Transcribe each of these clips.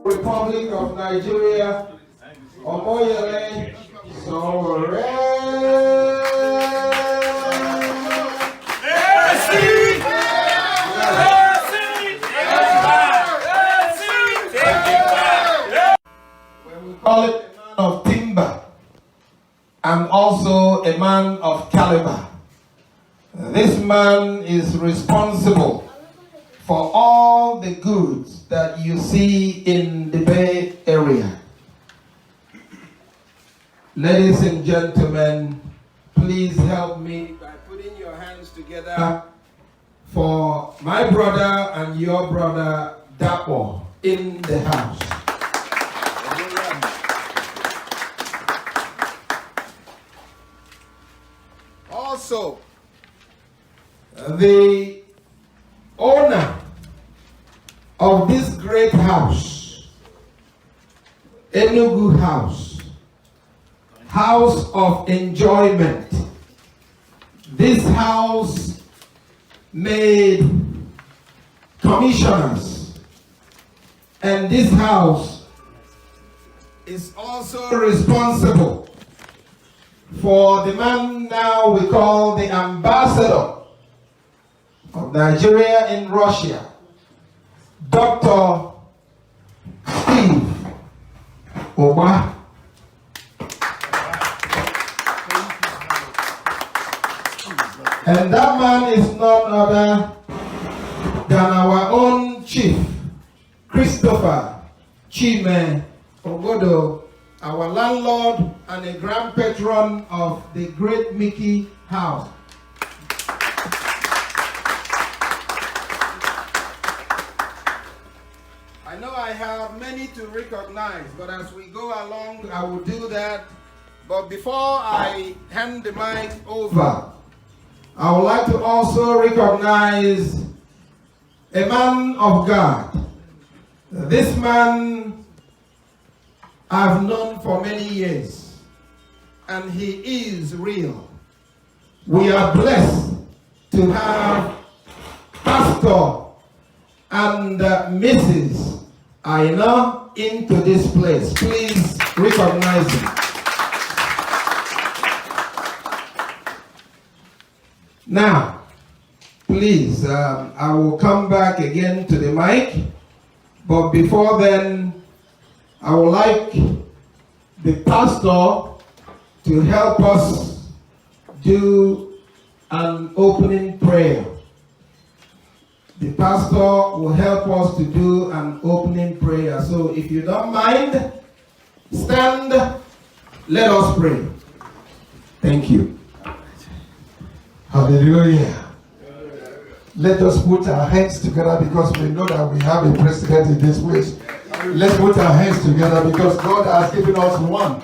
Republic of Nigeria, Omoyele Sowore. When we call it a man of timber and also a man of caliber, this man is responsible for all the goods that you see in the Bay Area. Ladies and gentlemen, please help me by putting your hands together for my brother and your brother Dapo in the house. Also, the owner of this great house, Enugu House, house of enjoyment. This house made commissioners, and this house is also responsible for the man now we call the ambassador of Nigeria in Russia, Dr. Steve Oba. And that man is none other than our own chief, Christopher Chime Ogodo, our landlord and a grand patron of the Great Mickey House. I know I have many to recognize, but as we go along, I will do that. But before I hand the mic over, I would like to also recognize a man of God. This man I've known for many years, and he is real. We are blessed to have Pastor and Mrs. Aina into this place. Please recognize him. Now, please, I will come back again to the mic, but before then, I would like the pastor to help us do an opening prayer. The pastor will help us to do an opening prayer. So if you don't mind, stand, let us pray. Thank you. Hallelujah. Let us put our hands together because we know that we have a president in this place. Let's put our hands together because God has given us one.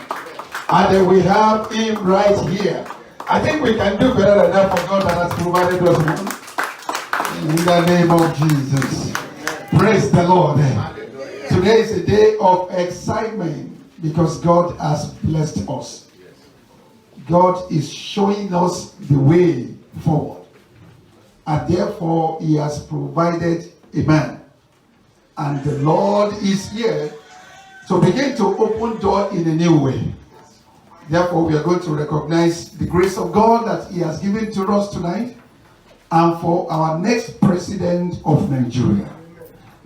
And we have him right here. I think we can do better than that for God that has provided us one. In the name of Jesus. Praise the Lord. Today is a day of excitement because God has blessed us. God is showing us the way forward. And therefore, he has provided a man. And the Lord is here to begin to open door in a new way. Therefore, we are going to recognize the grace of God that he has given to us tonight and for our next president of Nigeria.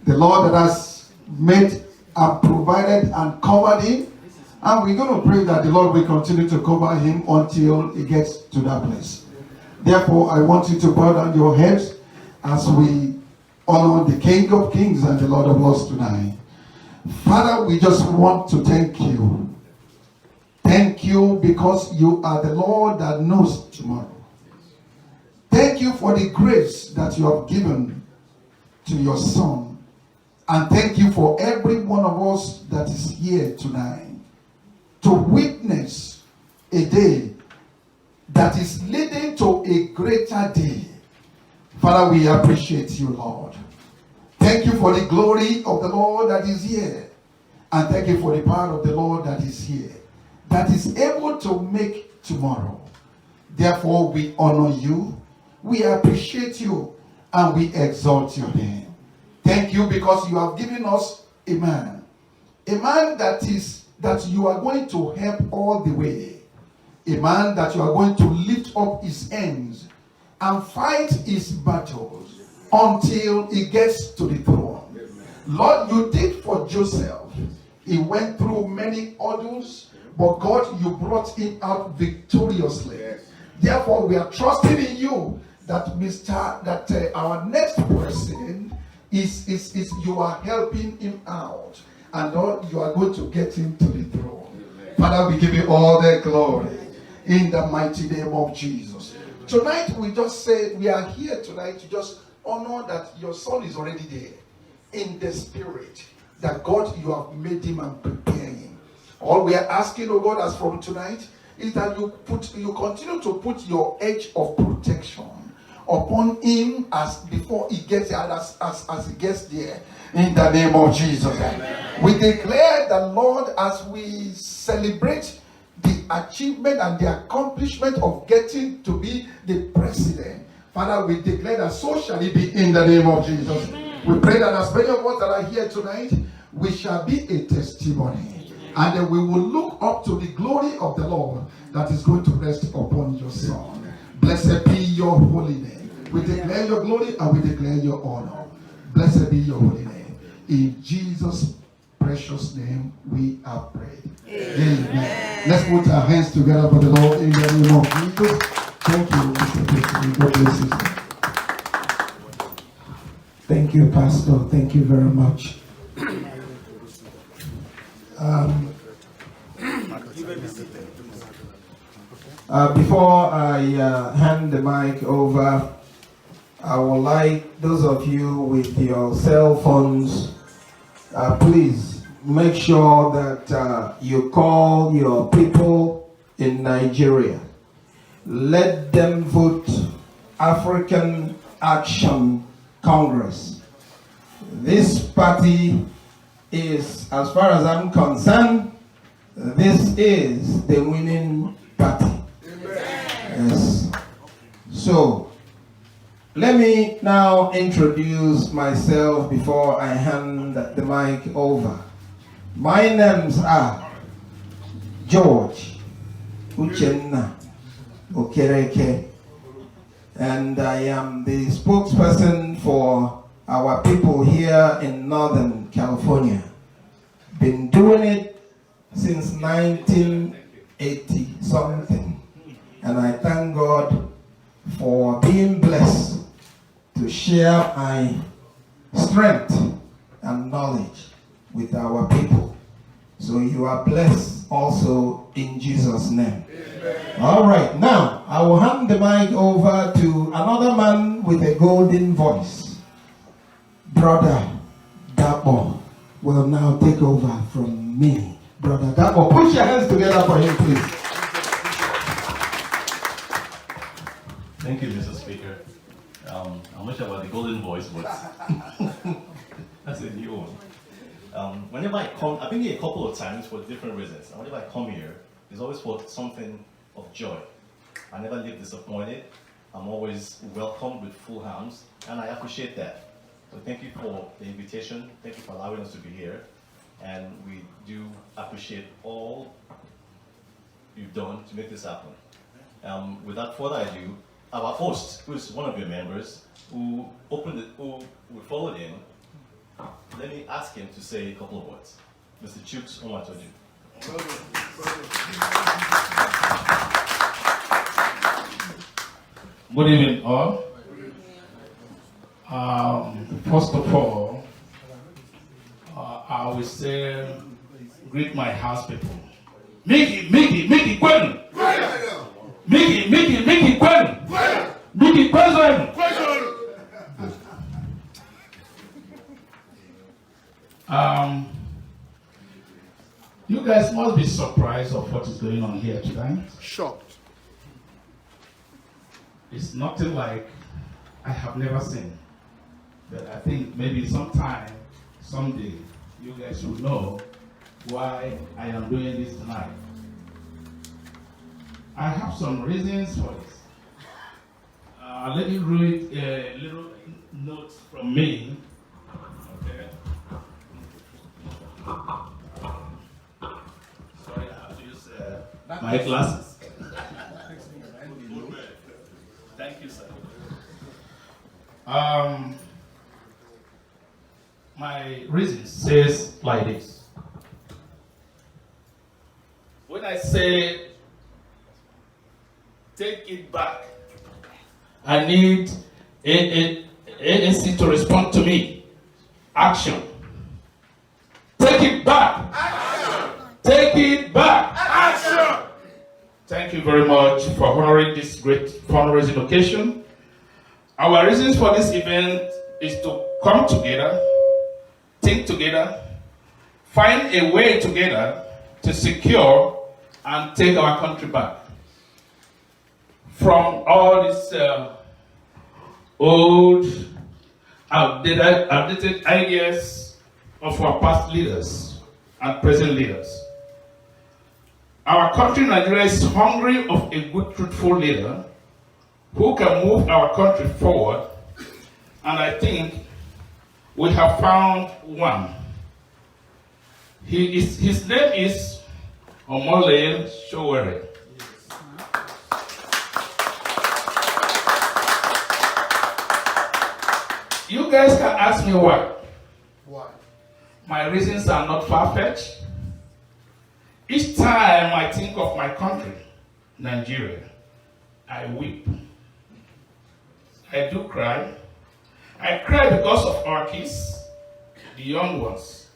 The Lord that has made and provided and covered him. And we're going to pray that the Lord will continue to cover him until he gets to that place. Therefore, I want you to bow down your heads as we honor the King of Kings and the Lord of Lords tonight. Father, we just want to thank you. Thank you because you are the Lord that knows tomorrow. Thank you for the grace that you have given to your Son. And thank you for every one of us that is here tonight to witness a day that is leading to a greater day. Father, we appreciate you, Lord. Thank you for the glory of the Lord that is here. And thank you for the power of the Lord that is here, that is able to make tomorrow. Therefore, we honor you, we appreciate you, and we exalt your name. Thank you because you have given us a man that you are going to help all the way, a man that you are going to lift up his hands and fight his battles until he gets to the throne. Lord, you did for Joseph. He went through many hurdles, but God, you brought him out victoriously. Therefore, we are trusting in you that our next person is you are helping him out, and Lord, you are going to get him to the throne. Father, we give you all the glory in the mighty name of Jesus. Tonight, we just say we are here tonight to just honor that your son is already there in the spirit, that God, you have made him and prepared him. All we are asking, oh God, as from tonight, is that you continue to put your edge of protection upon him as before he gets there, as he gets there, in the name of Jesus. Amen. We declare the Lord, as we celebrate the achievement and the accomplishment of getting to be the president, Father, we declare that so shall it be in the name of Jesus. Amen. We pray that as many of us that are here tonight, we shall be a testimony, and that we will look up to the glory of the Lord that is going to rest upon your son. Blessed be your holy name. We declare your glory and we declare your honor. Blessed be your holy name. In Jesus' precious name we have prayed. Amen. Amen. Let's put our hands together for the Lord in the name of Jesus. Thank you, Mr. President. God bless you. Thank you, Pastor. Thank you very much. Before I hand the mic over, I would like those of you with your cell phones, please make sure that you call your people in Nigeria. Let them vote African Action Congress. This party is, as far as I'm concerned, this is the winning party. Yes. So, let me now introduce myself before I hand the mic over. My names are George Uchenna Okereke, and I am the spokesperson for our people here in Northern California. Been doing it since 1980 something, and I thank God for being blessed to share my strength and knowledge with our people. So you are blessed also in Jesus' name. Amen. All right, now I will hand the mic over to another man with a golden voice. Brother Dabo will now take over from me. Brother Dabo, put your hands together for him, please. Thank you, Mr. Speaker. I'm not sure about the golden voice, but that's a new one. Whenever I come, I've been here a couple of times for different reasons. And whenever I come here, it's always for something of joy. I never leave disappointed. I'm always welcomed with full arms, and I appreciate that. So thank you for the invitation. Thank you for allowing us to be here. And we do appreciate all you've done to make this happen. Without further ado, our host, who is one of your members, who we followed in, let me ask him to say a couple of words. Mr. Chooks Onwatoju. Good evening, all. First of all, I will say, greet my house people. Mickey, Gwen! Mickey, Gwen! Mickey, President! You guys must be surprised of what is going on here tonight. Shocked. It's nothing like I have never seen. But I think maybe sometime, someday, you guys will know why I am doing this tonight. I have some reasons for this. Let me read a little note from me my glasses. Thank you, sir. My reason says like this. When I say take it back, I need ANC to respond to me. Action. Take it back. Action. Take it back. Action. Thank you very much for honoring this great fundraising occasion. Our reasons for this event is to come together, think together, find a way together to secure and take our country back from all these old, outdated ideas of our past leaders and present leaders. Our country, Nigeria, is hungry of a good, truthful leader who can move our country forward, and I think we have found one. His name is Omoyele Sowore. You guys can ask me why. Why? My reasons are not far-fetched. Each time I think of my country, Nigeria, I weep. I do cry. I cry because of our kids, the young ones.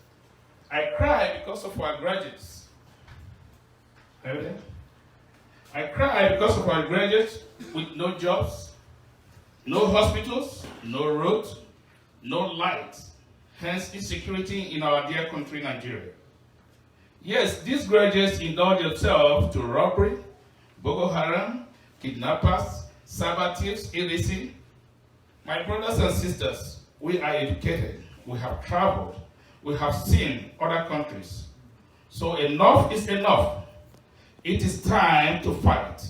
I cry because of our graduates. Everything. I cry because of our graduates with no jobs, no hospitals, no roads, no lights, hence insecurity in our dear country, Nigeria. Yes, these graduates indulge themselves to robbery, Boko Haram, kidnappers, cyber thieves, illicit. My brothers and sisters, we are educated, we have traveled, we have seen other countries. So enough is enough. It is time to fight,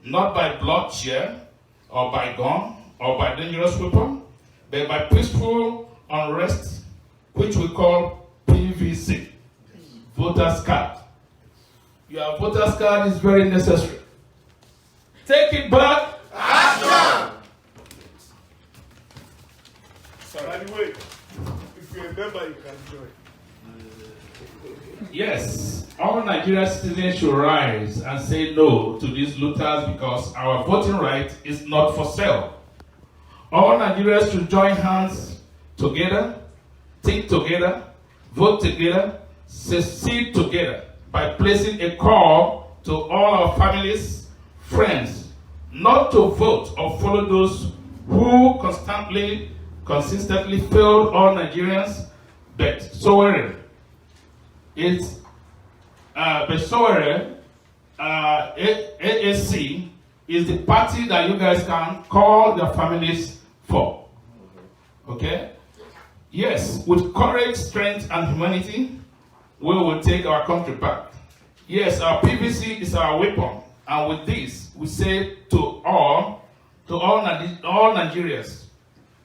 not by bloodshed, or by gun, or by dangerous weapon, but by peaceful unrest, which we call PVC, voter's card. Your voter's card is very necessary. Take it back. Action! By the way, if you're a member, you can join. Yes, all Nigerian citizens should rise and say no to these looters because our voting right is not for sale. All Nigerians should join hands together, think together, vote together, succeed together by placing a call to all our families, friends, not to vote or follow those who consistently failed all Nigerians, but Sowore. Sowore, AAC, is the party that you guys can call your families for. Okay? Yes, with courage, strength, and humanity, we will take our country back. Yes, our PVC is our weapon, and with this, we say to all Nigerians,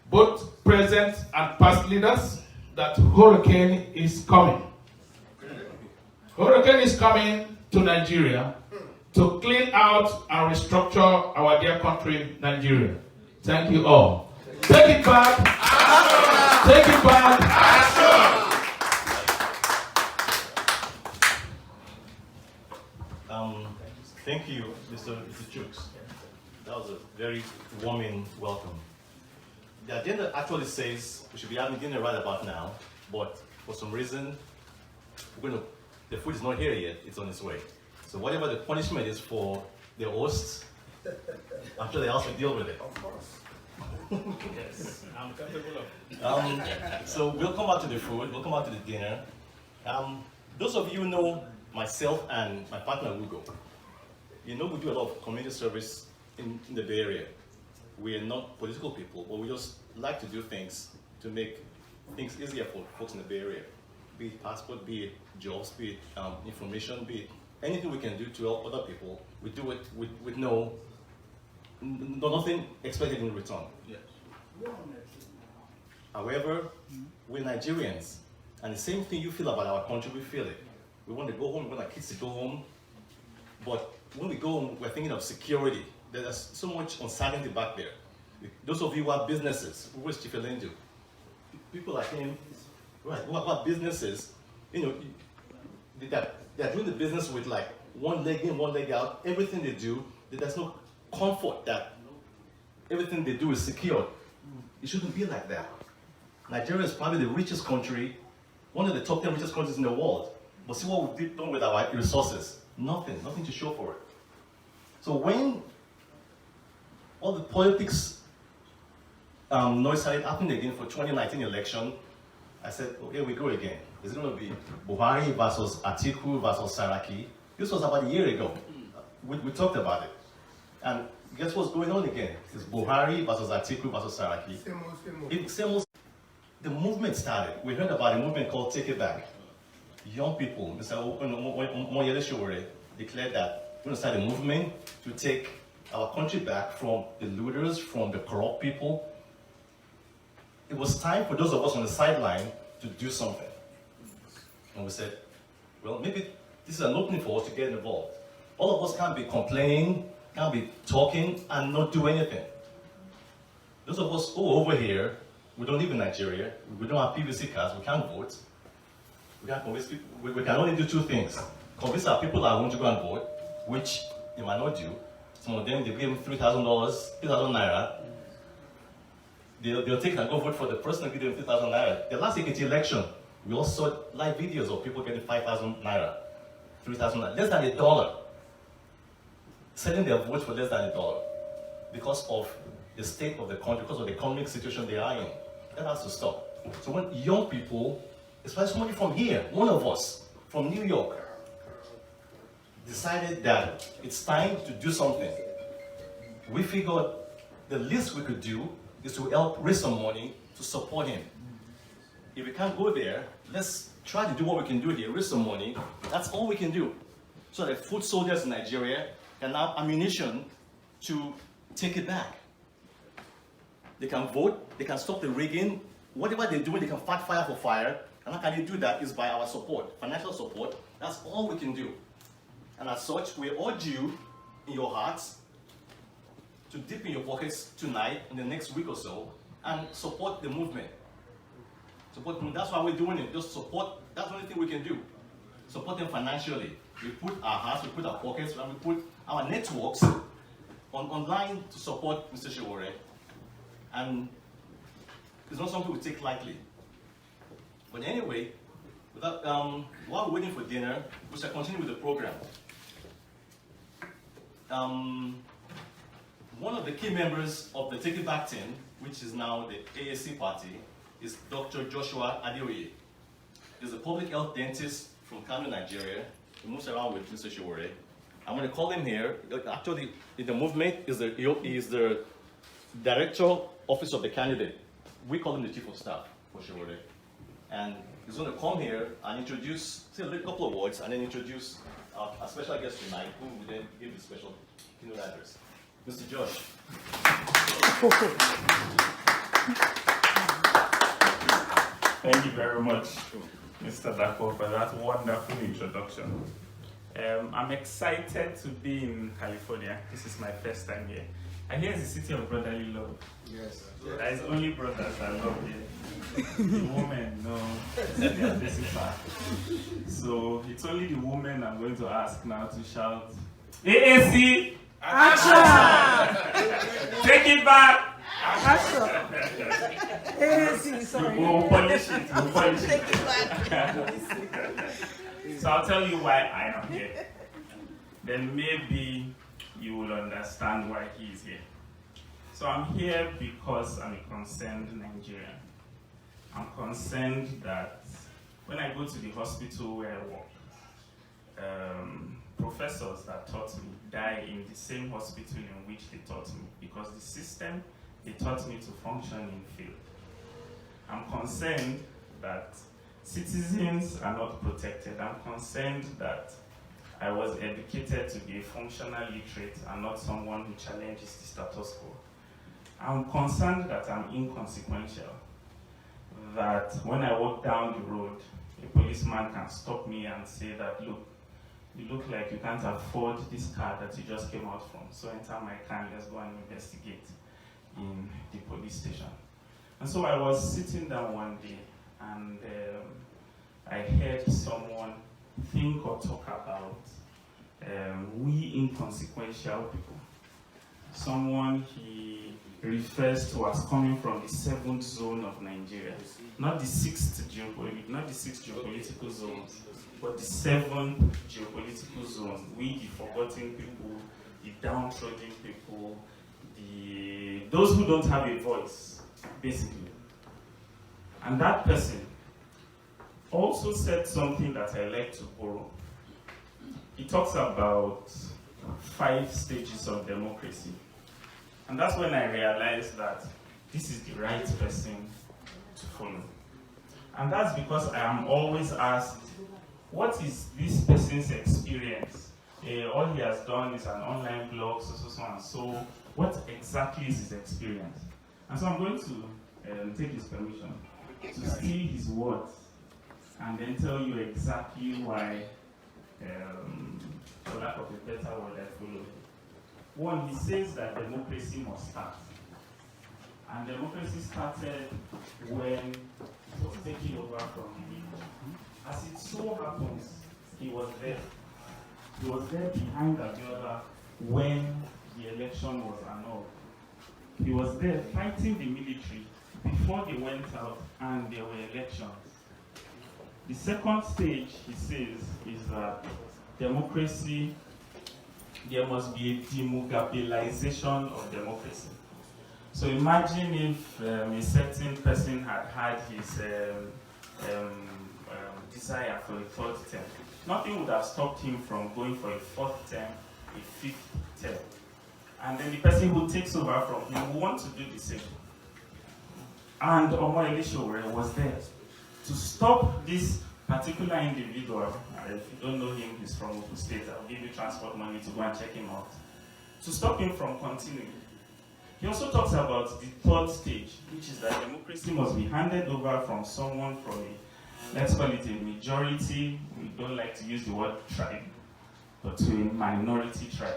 both present and past leaders, that hurricane is coming. Hurricane is coming to Nigeria to clean out and restructure our dear country, Nigeria. Thank you all. Take it back. Action. Take it back. Action. Thank you, Mr. Jukes. That was a very warming welcome. The agenda actually says we should be having dinner right about now, but for some reason, the food is not here yet, it's on its way. So whatever the punishment is for the hosts, I'm sure the house will deal with it. Of course. Yes, I'm capable of. So we'll come back to the food, we'll come back to the dinner. Those of you who know myself and my partner, Ugo, you know we do a lot of community service in the Bay Area. We are not political people, but we just like to do things to make things easier for folks in the Bay Area. Be it passport, be it jobs, be it information, be it anything we can do to help other people. We do it with nothing expected in return. Yes. However, we're Nigerians, and the same thing you feel about our country, we feel it. We want to go home, we want our kids to go home. But when we go, we're thinking of security. There's so much uncertainty back there. Those of you who have businesses, where's Chief Elendu? People like him, right, who have businesses, you know, they're doing the business with like one leg in, one leg out. Everything they do, there's no comfort that everything they do is secure. It shouldn't be like that. Nigeria is probably the richest country, one of the top 10 richest countries in the world. But see what we've done with our resources. Nothing to show for it. So when all the politics noise started happening again for 2019 election, I said, oh, here we go again. Is it going to be Buhari versus Atiku versus Saraki? This was about a year ago. We talked about it. And guess what's going on again? It's Buhari versus Atiku versus Saraki. Same old. The movement started. We heard about a movement called Take It Back. Young people, Mr. Omoyele Sowore, declared that we're going to start a movement to take our country back from the looters, from the corrupt people. It was time for those of us on the sideline to do something. And we said, well, maybe this is an opening for us to get involved. All of us can't be complaining, can't be talking, and not do anything. Those of us who are over here, we don't live in Nigeria, we don't have PVC cards, we can't vote. We can't convince people, we can only do two things. Convince our people that want to go and vote, which they might not do. Some of them, they give them $3,000, 3,000 naira. They'll take and go vote for the person and give them 3,000 naira. The last Ekiti election, we all saw live videos of people getting 5,000 naira, 3,000 naira, less than $1. Selling their votes for less than $1 because of the state of the country, because of the economic situation they are in. That has to stop. So when young people, especially somebody from here, one of us from New York, decided that it's time to do something, we figured the least we could do is to help raise some money to support him. If we can't go there, let's try to do what we can do here, raise some money. That's all we can do. So that foot soldiers in Nigeria can have ammunition to take it back. They can vote, they can stop the rigging, whatever they're doing, they can fight fire for fire. And how can they do that is by our support, financial support. That's all we can do. And as such, we urge you in your hearts to dip in your pockets tonight, in the next week or so, and support the movement. Support them. That's why we're doing it. Just support. That's the only thing we can do. Support them financially. We put our hearts, we put our pockets, and we put our networks online to support Mr. Sowore. And it's not something we take lightly. But anyway, without, while we're waiting for dinner, we shall continue with the program. One of the key members of the Take It Back team, which is now the AAC party, is Dr. Joshua Adeoye. He's a public health dentist from Kano, Nigeria. He moves around with Mr. Sowore. I'm going to call him here. Actually, in the movement, he is the director office of the candidate. We call him the chief of staff for Sowore. And he's going to come here and introduce, say a couple of words, and then introduce our special guest tonight, who will then give the special keynote address. Mr. Josh. Thank you very much, Mr. Dako, for that wonderful introduction. I'm excited to be in California. This is my first time here. And here is the city of brotherly love. Yes. There is only brothers I love here. The women, no, they are busy far. So it's only the women I'm going to ask now to shout, AAC! Action! Take it back! Action! AAC, sorry. We'll polish it, we'll polish it. So I'll tell you why I am here. Then maybe you will understand why he is here. So I'm here because I'm a concerned Nigerian. I'm concerned that when I go to the hospital where I work, professors that taught me die in the same hospital in which they taught me because the system they taught me to function in failed. I'm concerned that citizens are not protected. I'm concerned that I was educated to be a functional literate and not someone who challenges the status quo. I'm concerned that I'm inconsequential, that when I walk down the road, a policeman can stop me and say that, look, you look like you can't afford this car that you just came out from. So enter my car and let's go and investigate in the police station. And so I was sitting down one day and I heard someone think or talk about we inconsequential people. Someone he refers to as coming from the 7th zone of Nigeria, not the 6th geopolitical zone, but the 7th geopolitical zone. We, the forgotten people, the downtrodden people, those who don't have a voice, basically. And that person also said something that I like to borrow. He talks about 5 stages of democracy. And that's when I realized that this is the right person to follow. And that's because I am always asked, what is this person's experience? All he has done is an online blog, so and so. What exactly is his experience? And so I'm going to take his permission to steal his words and then tell you exactly why, for lack of a better word, I follow him. One, he says that democracy must start. And democracy started when it was taken over from him. As it so happens, he was there. He was there behind Abiola when the election was annulled. He was there fighting the military before they went out and there were elections. The second stage, he says, is that democracy, there must be a demugabilization of democracy. So imagine if a certain person had his desire for a 3rd term. Nothing would have stopped him from going for a 4th term, a 5th term. And then the person who takes over from him will want to do the same. And Omoyele Sowore was there to stop this particular individual. If you don't know him, he's from Oakland State. I'll give you transport money to go and check him out. To stop him from continuing. He also talks about the 3rd stage, which is that democracy must be handed over from someone from a, let's call it a majority, we don't like to use the word tribe, but to a minority tribe.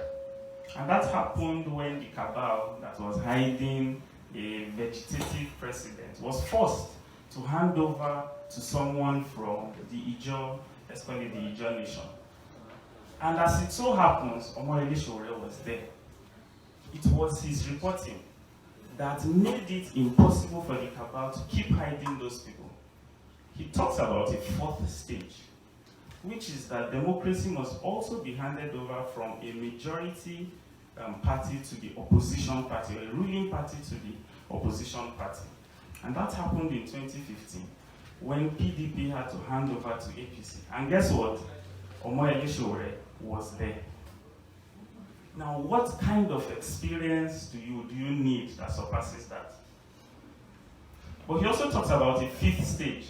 And that happened when the cabal that was hiding a vegetative president was forced to hand over to someone from the Ijaw, let's call it the Ijaw nation. And as it so happens, Omoyele Sowore was there. It was his reporting that made it impossible for the cabal to keep hiding those people. He talks about a 4th stage, which is that democracy must also be handed over from a majority party to the opposition party, or a ruling party to the opposition party. And that happened in 2015, when PDP had to hand over to APC. And guess what? Omoyele Sowore was there. Now, what kind of experience do you need that surpasses that? But he also talks about a 5th stage,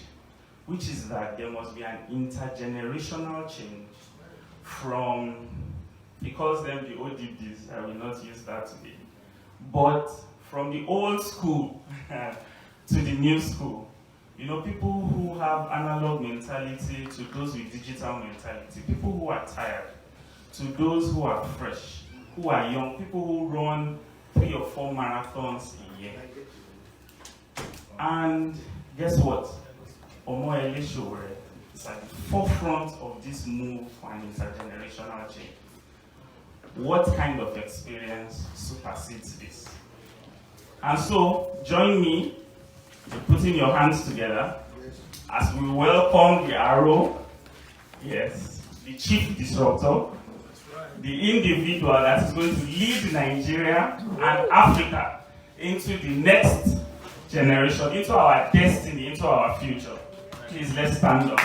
which is that there must be an intergenerational change from, he calls them the ODBs, I will not use that today, but from the old school to the new school. You know, people who have analog mentality to those with digital mentality, people who are tired to those who are fresh, who are young, people who run 3 or 4 marathons a year. And guess what? Omoyele Sowore is at the forefront of this move for an intergenerational change. What kind of experience supersedes this? And so, join me in putting your hands together as we welcome the arrow, yes, the chief disruptor, the individual that is going to lead Nigeria and Africa into the next generation, into our destiny, into our future. Please, let's stand up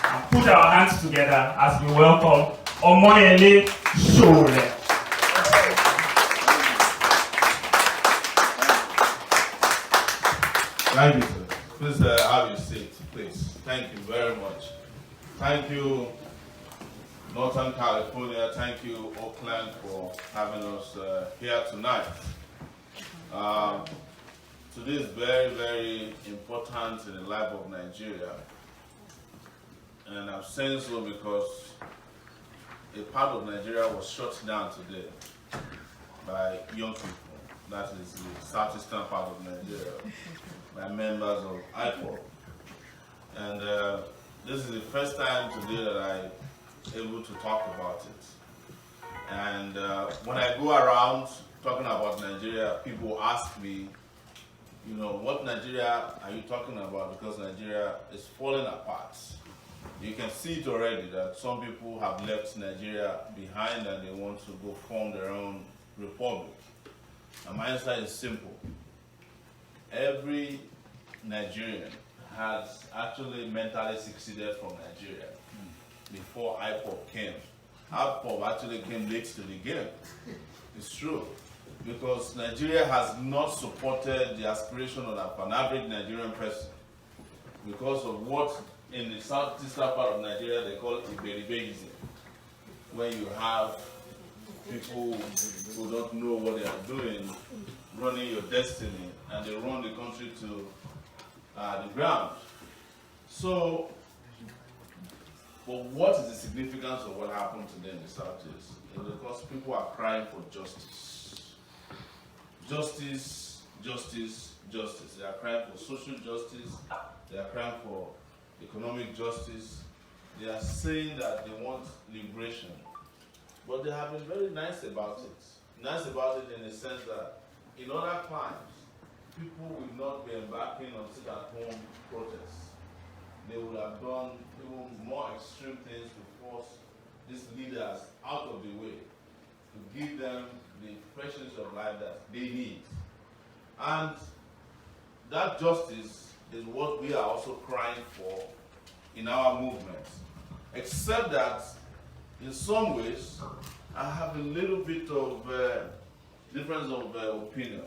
and put our hands together as we welcome Omoyele Sowore. Thank you, sir. Please have your seat, please. Thank you very much. Thank you, Northern California. Thank you, Oakland, for having us here tonight. Today is very, very important in the life of Nigeria. And I'm saying so because a part of Nigeria was shut down today by young people. That is the southeastern part of Nigeria, by members of IPOB. And this is the first time today that I'm able to talk about it. And when I go around talking about Nigeria, people ask me, you know, what Nigeria are you talking about? Because Nigeria is falling apart. You can see it already that some people have left Nigeria behind and they want to go form their own republic. And my answer is simple. Every Nigerian has actually mentally succeeded from Nigeria before IPOB came. IPOB actually came late to the game. It's true. Because Nigeria has not supported the aspiration of an average Nigerian person because of what in the southeastern part of Nigeria they call Iberibeism, where you have people who don't know what they are doing running your destiny, and they run the country to the ground. So, but what is the significance of what happened today in the Southeast? It's because people are crying for justice. Justice, justice, justice. They are crying for social justice. They are crying for economic justice. They are saying that they want liberation. But they have been very nice about it. Nice about it in the sense that in other climes, people will not be embarking on sit-at-home protests. They would have done even more extreme things to force these leaders out of the way, to give them the freshness of life that they need. And that justice is what we are also crying for in our movement. Except that, in some ways, I have a little bit of difference of opinion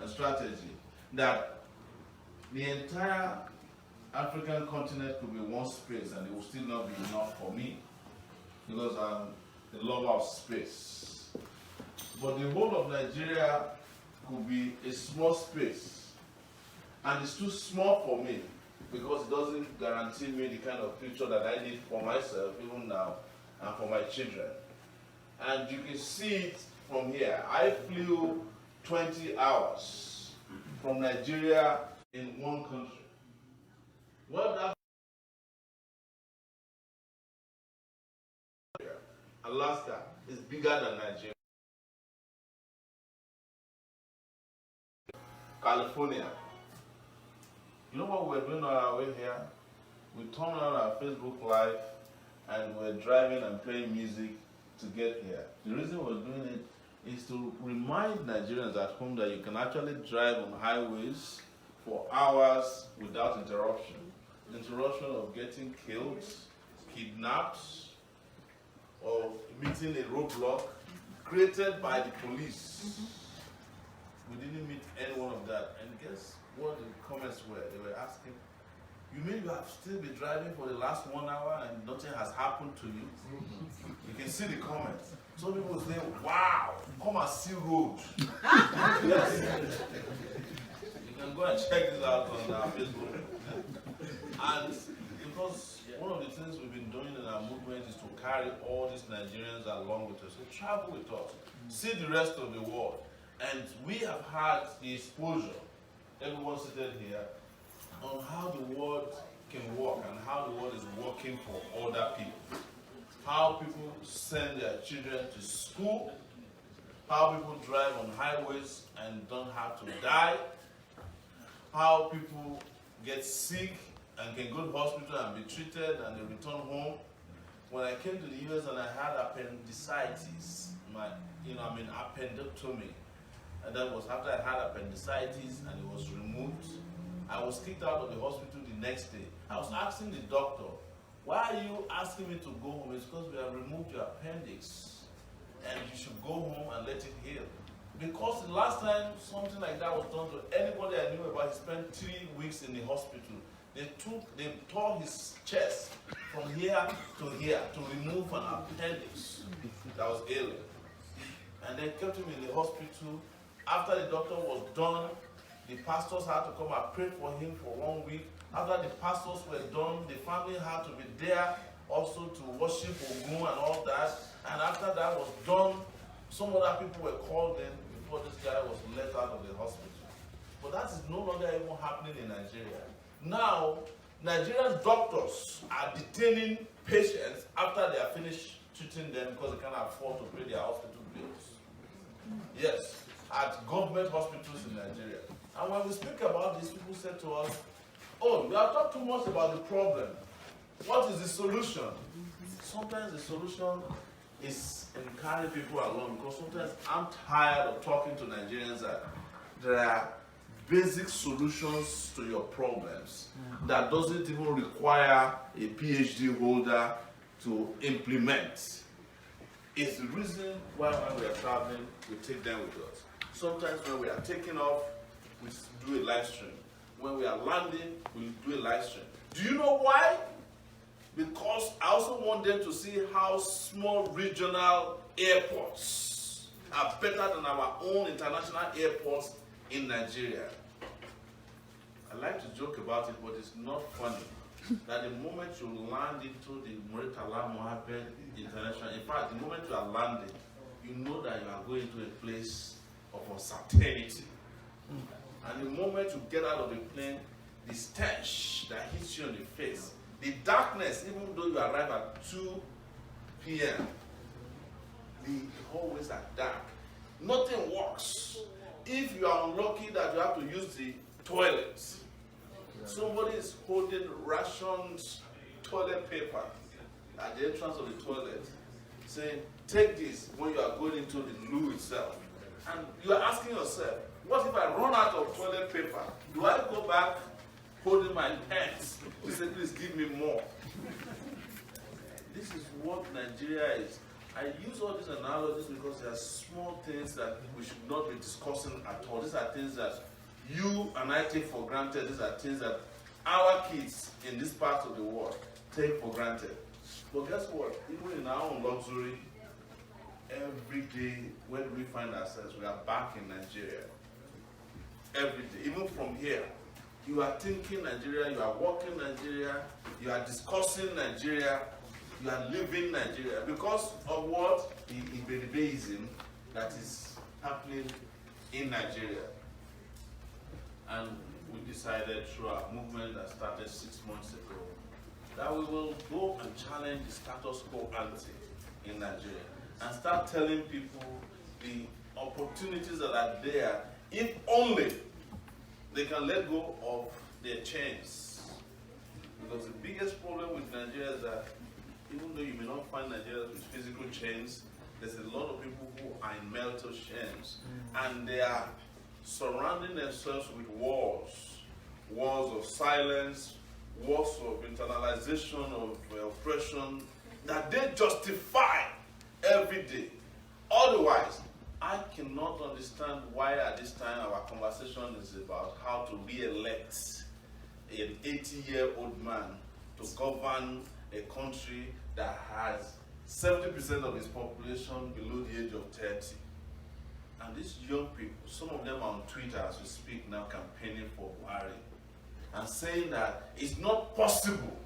and strategy that the entire African continent could be one space and it will still not be enough for me because I'm a lover of space. But the whole of Nigeria could be a small space, and it's too small for me because it doesn't guarantee me the kind of future that I need for myself even now and for my children. And you can see it from here. I flew 20 hours from Nigeria in one country. What that Alaska is bigger than Nigeria. California. You know what we're doing on our way here? We turned on our Facebook Live and we're driving and playing music to get here. The reason we're doing it is to remind Nigerians at home that you can actually drive on highways for hours without interruption. Interruption of getting killed, kidnapped, or meeting a roadblock created by the police. We didn't meet any one of that. And guess what the comments were? They were asking, you mean you have still been driving for the last 1 hour and nothing has happened to you? You can see the comments. Some people say, wow, come and see road. Yes. You can go and check this out on our Facebook. And because one of the things we've been doing in our movement is to carry all these Nigerians along with us. So travel with us. See the rest of the world. And we have had the exposure, everyone seated here, on how the world can work and how the world is working for other people. How people send their children to school, how people drive on highways and don't have to die, how people get sick and can go to hospital and be treated and they return home. When I came to the US and I had appendicitis, appendectomy, and that was after I had appendicitis and it was removed, I was kicked out of the hospital the next day. I was asking the doctor, why are you asking me to go home? It's because we have removed your appendix and you should go home and let it heal. Because the last time something like that was done to anybody I knew about, he spent 3 weeks in the hospital. They tore his chest from here to here to remove an appendix that was ailing. And they kept him in the hospital. After the doctor was done, the pastors had to come and pray for him for 1 week. After the pastors were done, the family had to be there also to worship Ogun and all that. And after that was done, some other people were called in before this guy was let out of the hospital. But that is no longer even happening in Nigeria. Now, Nigerian doctors are detaining patients after they are finished treating them because they cannot afford to pay their hospital bills. Yes, at government hospitals in Nigeria. And when we speak about this, people say to us, oh, you have talked too much about the problem. What is the solution? Sometimes the solution is in carrying people along, because sometimes I'm tired of talking to Nigerians that there are basic solutions to your problems that doesn't even require a PhD holder to implement. It's the reason why when we are traveling, we take them with us. Sometimes when we are taking off, we do a live stream. When we are landing, we do a live stream. Do you know why? Because I also want them to see how small regional airports are better than our own international airports in Nigeria. I like to joke about it, but it's not funny. That the moment you land into the Muritala Mohammed International, in fact, the moment you are landing, you know that you are going to a place of uncertainty. And the moment you get out of the plane, the stench that hits you in the face, the darkness, even though you arrive at 2 p.m., the hallways are dark. Nothing works. If you are unlucky that you have to use the toilet, somebody is holding rationed toilet paper at the entrance of the toilet, saying, take this when you are going into the loo itself. And you are asking yourself, what if I run out of toilet paper? Do I go back holding my pants to say, please give me more? This is what Nigeria is. I use all these analogies because they are small things that we should not be discussing at all. These are things that you and I take for granted. These are things that our kids in this part of the world take for granted. But guess what? Even in our own luxury, every day when we find ourselves, we are back in Nigeria. Every day, even from here, you are thinking Nigeria, you are walking Nigeria, you are discussing Nigeria, you are living Nigeria because of what? The Iberibeism that is happening in Nigeria. And we decided through our movement that started 6 months ago that we will go and challenge the status quo ante in Nigeria and start telling people the opportunities that are there if only they can let go of their chains. Because the biggest problem with Nigeria is that even though you may not find Nigerians with physical chains, there's a lot of people who are in mental chains. And they are surrounding themselves with walls. Walls of silence, walls of internalization, of oppression, that they justify every day. Otherwise, I cannot understand why at this time our conversation is about how to re-elect an 80-year-old man to govern a country that has 70% of its population below the age of 30. And these young people, some of them are on Twitter as we speak now campaigning for Buhari and saying that it's not possible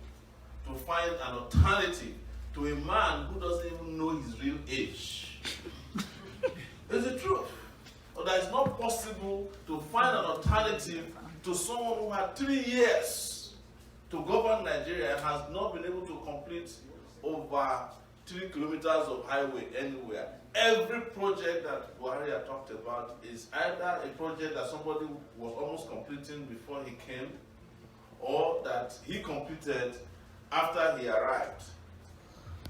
to find an alternative to a man who doesn't even know his real age. It's the truth. Or that it's not possible to find an alternative to someone who had 3 years to govern Nigeria and has not been able to complete over 3 kilometers of highway anywhere. Every project that Buhari had talked about is either a project that somebody was almost completing before he came, or that he completed after he arrived.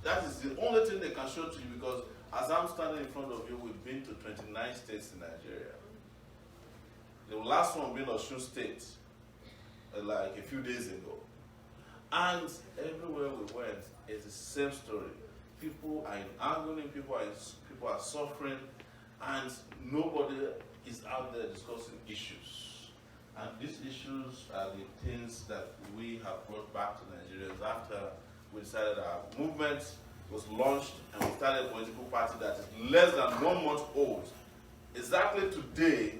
That is the only thing they can show to you, because as I'm standing in front of you, we've been to 29 states in Nigeria. The last one being Osun State, like a few days ago. And everywhere we went, it's the same story. People are in agony, people are suffering, and nobody is out there discussing issues. And these issues are the things that we have brought back to Nigerians after we decided our movement was launched and we started a political party that is less than 1 month old. Exactly today,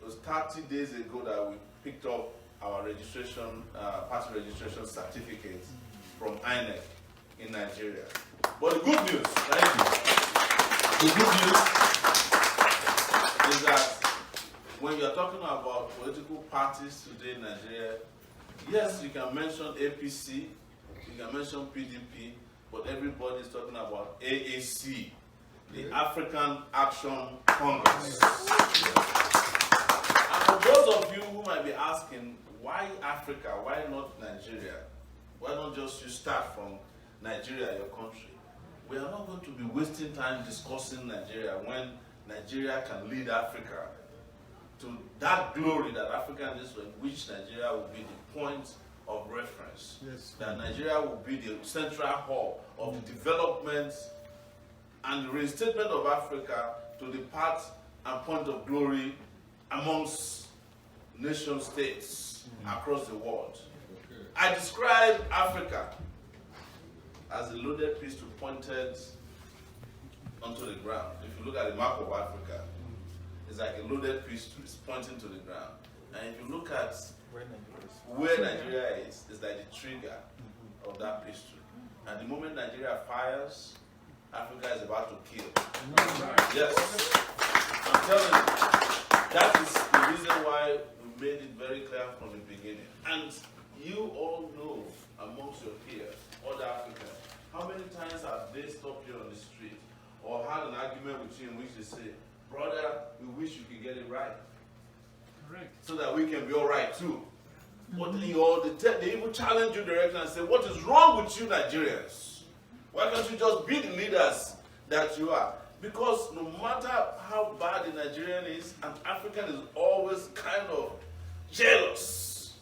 it was 30 days ago that we picked up our registration, party registration certificate from INEC. in Nigeria. But the good news, thank you. The good news is that when you're talking about political parties today in Nigeria, yes, you can mention APC, you can mention PDP, but everybody's talking about AAC, the African Action Congress. And for those of you who might be asking, why Africa, why not Nigeria? Why not just you start from Nigeria, your country? We are not going to be wasting time discussing Nigeria when Nigeria can lead Africa to that glory that Africa is, in which Nigeria will be the point of reference. Yes. That Nigeria will be the central hub of the development and the reinstatement of Africa to the path and point of glory amongst nation states across the world. I describe Africa as a loaded pistol pointed onto the ground. If you look at the map of Africa, it's like a loaded pistol, it's pointing to the ground. And if you look at where Nigeria is, it's like the trigger of that pistol. And the moment Nigeria fires, Africa is about to kill. Yes. I'm telling you, that is the reason why we made it very clear from the beginning. And you all know amongst your peers, other Africans, how many times have they stopped you on the street or had an argument with you in which they say, brother, we wish you could get it right. Correct. So that we can be all right too. But they even challenge you directly and say, what is wrong with you Nigerians? Why can't you just be the leaders that you are? Because no matter how bad the Nigerian is, an African is always kind of jealous,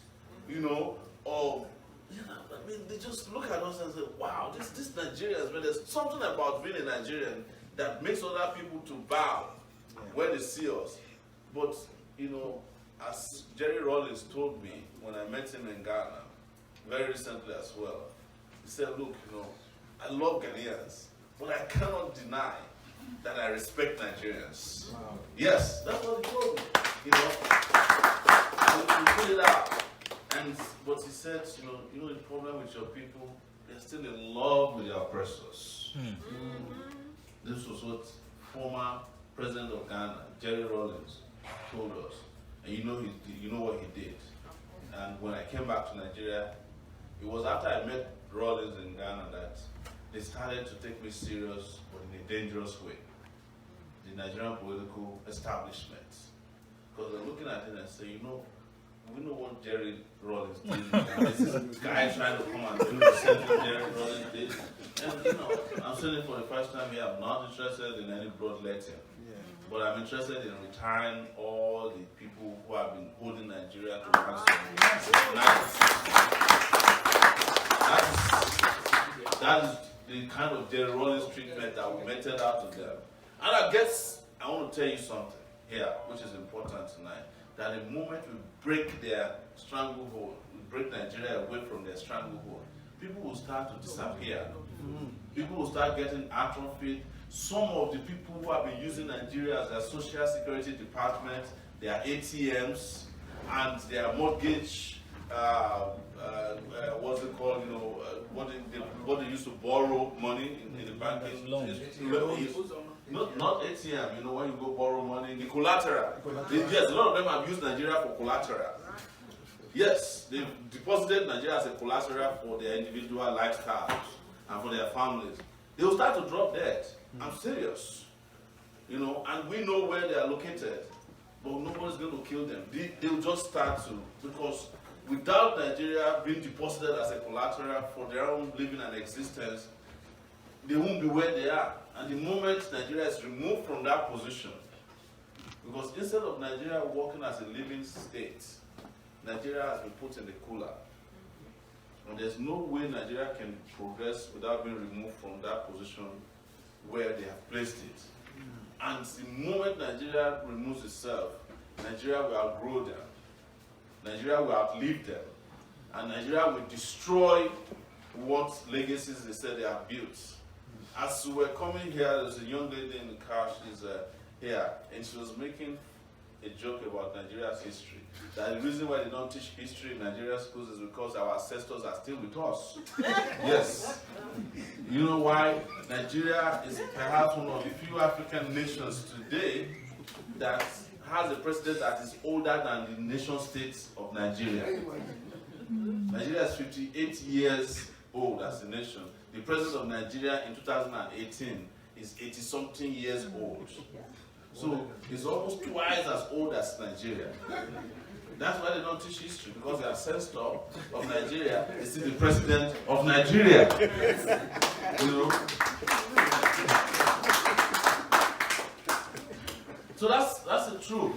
you know, of, I mean, they just look at us and say, wow, this Nigerians, but there's something about being a Nigerian that makes other people to bow when they see us. But, you know, as Jerry Rollins told me when I met him in Ghana, very recently as well, he said, look, you know, I love Ghanaians, but I cannot deny that I respect Nigerians. Wow. Yes, that's what he told me, you know. He put it out. But he said, you know the problem with your people, they're still in love with their oppressors. This was what former president of Ghana, Jerry Rollins, told us. And you know what he did. And when I came back to Nigeria, it was after I met Rollins in Ghana that they started to take me serious, but in a dangerous way. The Nigerian political establishment. Because they're looking at it and say, you know, we know what Jerry Rollins did. This is a guy trying to come and do the same thing Jerry Rollins did. And you know, I'm saying it for the first time here, I'm not interested in any bloodletting. But I'm interested in retiring all the people who have been holding Nigeria to ransom. That is the kind of Jerry Rollins treatment that we meted out to them. And I guess I want to tell you something here, which is important tonight. That the moment we break their stranglehold, we break Nigeria away from their stranglehold, people will start to disappear. People will start getting atrophied. Some of the people who have been using Nigeria as their social security department, their ATMs, and their mortgage, what's it called, you know, what they used to borrow money in the banking. Not ATM, you know, when you go borrow money, the collateral. Yes, a lot of them have used Nigeria for collateral. Yes, they've deposited Nigeria as a collateral for their individual lifestyles and for their families. They will start to drop debt. I'm serious. You know, and we know where they are located, but nobody's going to kill them. They'll just start to, because without Nigeria being deposited as a collateral for their own living and existence, they won't be where they are. And the moment Nigeria is removed from that position, because instead of Nigeria working as a living state, Nigeria has been put in the cooler. And there's no way Nigeria can progress without being removed from that position where they have placed it. And the moment Nigeria removes itself, Nigeria will outgrow them. Nigeria will outlive them. And Nigeria will destroy what legacies they said they have built. As we were coming here, there's a young lady in the car, she's here, and she was making a joke about Nigeria's history. That the reason why they don't teach history in Nigerian schools is because our ancestors are still with us. Yes. You know why? Nigeria is perhaps one of the few African nations today that has a president that is older than the nation states of Nigeria. Nigeria is 58 years old as a nation. The president of Nigeria in 2018 is 80-something years old. So it's almost twice as old as Nigeria. That's why they don't teach history, because the ancestor of Nigeria is still the president of Nigeria. You know? So that's the truth.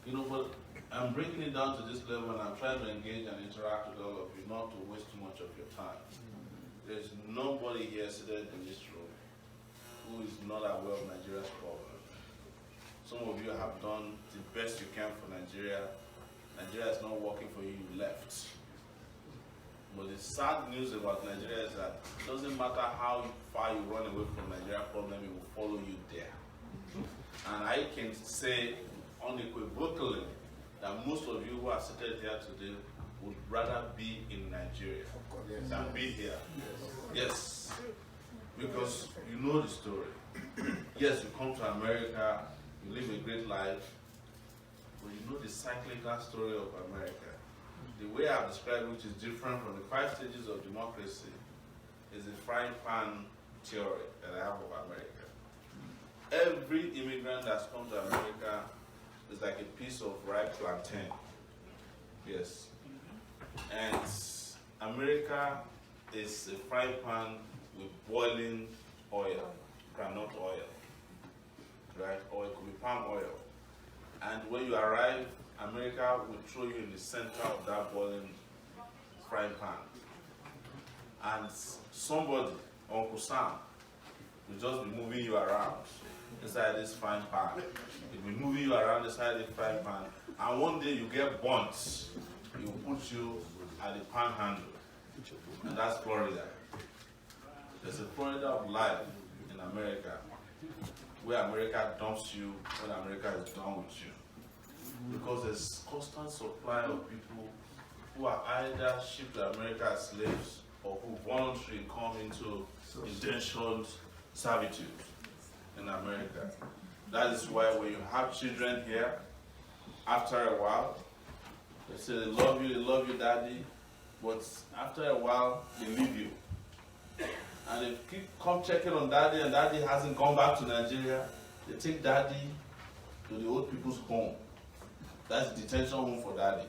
You know, but I'm breaking it down to this level, and I'm trying to engage and interact with all of you, not to waste too much of your time. There's nobody here seated in this room who is not aware of Nigeria's problem. Some of you have done the best you can for Nigeria. Nigeria is not working for you, you left. But the sad news about Nigeria is that it doesn't matter how far you run away from Nigeria problem, it will follow you there. And I can say unequivocally that most of you who are seated here today would rather be in Nigeria than be here. Yes. Because you know the story. Yes, you come to America, you live a great life, but you know the cyclical story of America. The way I've described, which is different from the 5 stages of democracy, is the frying pan theory that I have of America. Every immigrant that's come to America is like a piece of ripe plantain. Yes. And America is a frying pan with boiling oil, groundnut oil. Right? Or it could be palm oil. And when you arrive, America will throw you in the center of that boiling frying pan. And somebody, Uncle Sam, will just be moving you around inside this frying pan. He'll be moving you around inside the frying pan. And one day you get burnt. He will put you at the panhandle. And that's Florida. There's a Florida of life in America, where America dumps you when America is done with you. Because there's constant supply of people who are either shipped to America as slaves or who voluntarily come into indentured servitude in America. That is why when you have children here, after a while, they say they love you, daddy, but after a while, they leave you. And they come checking on daddy, and daddy hasn't gone back to Nigeria. They take daddy to the old people's home. That's the detention home for daddy.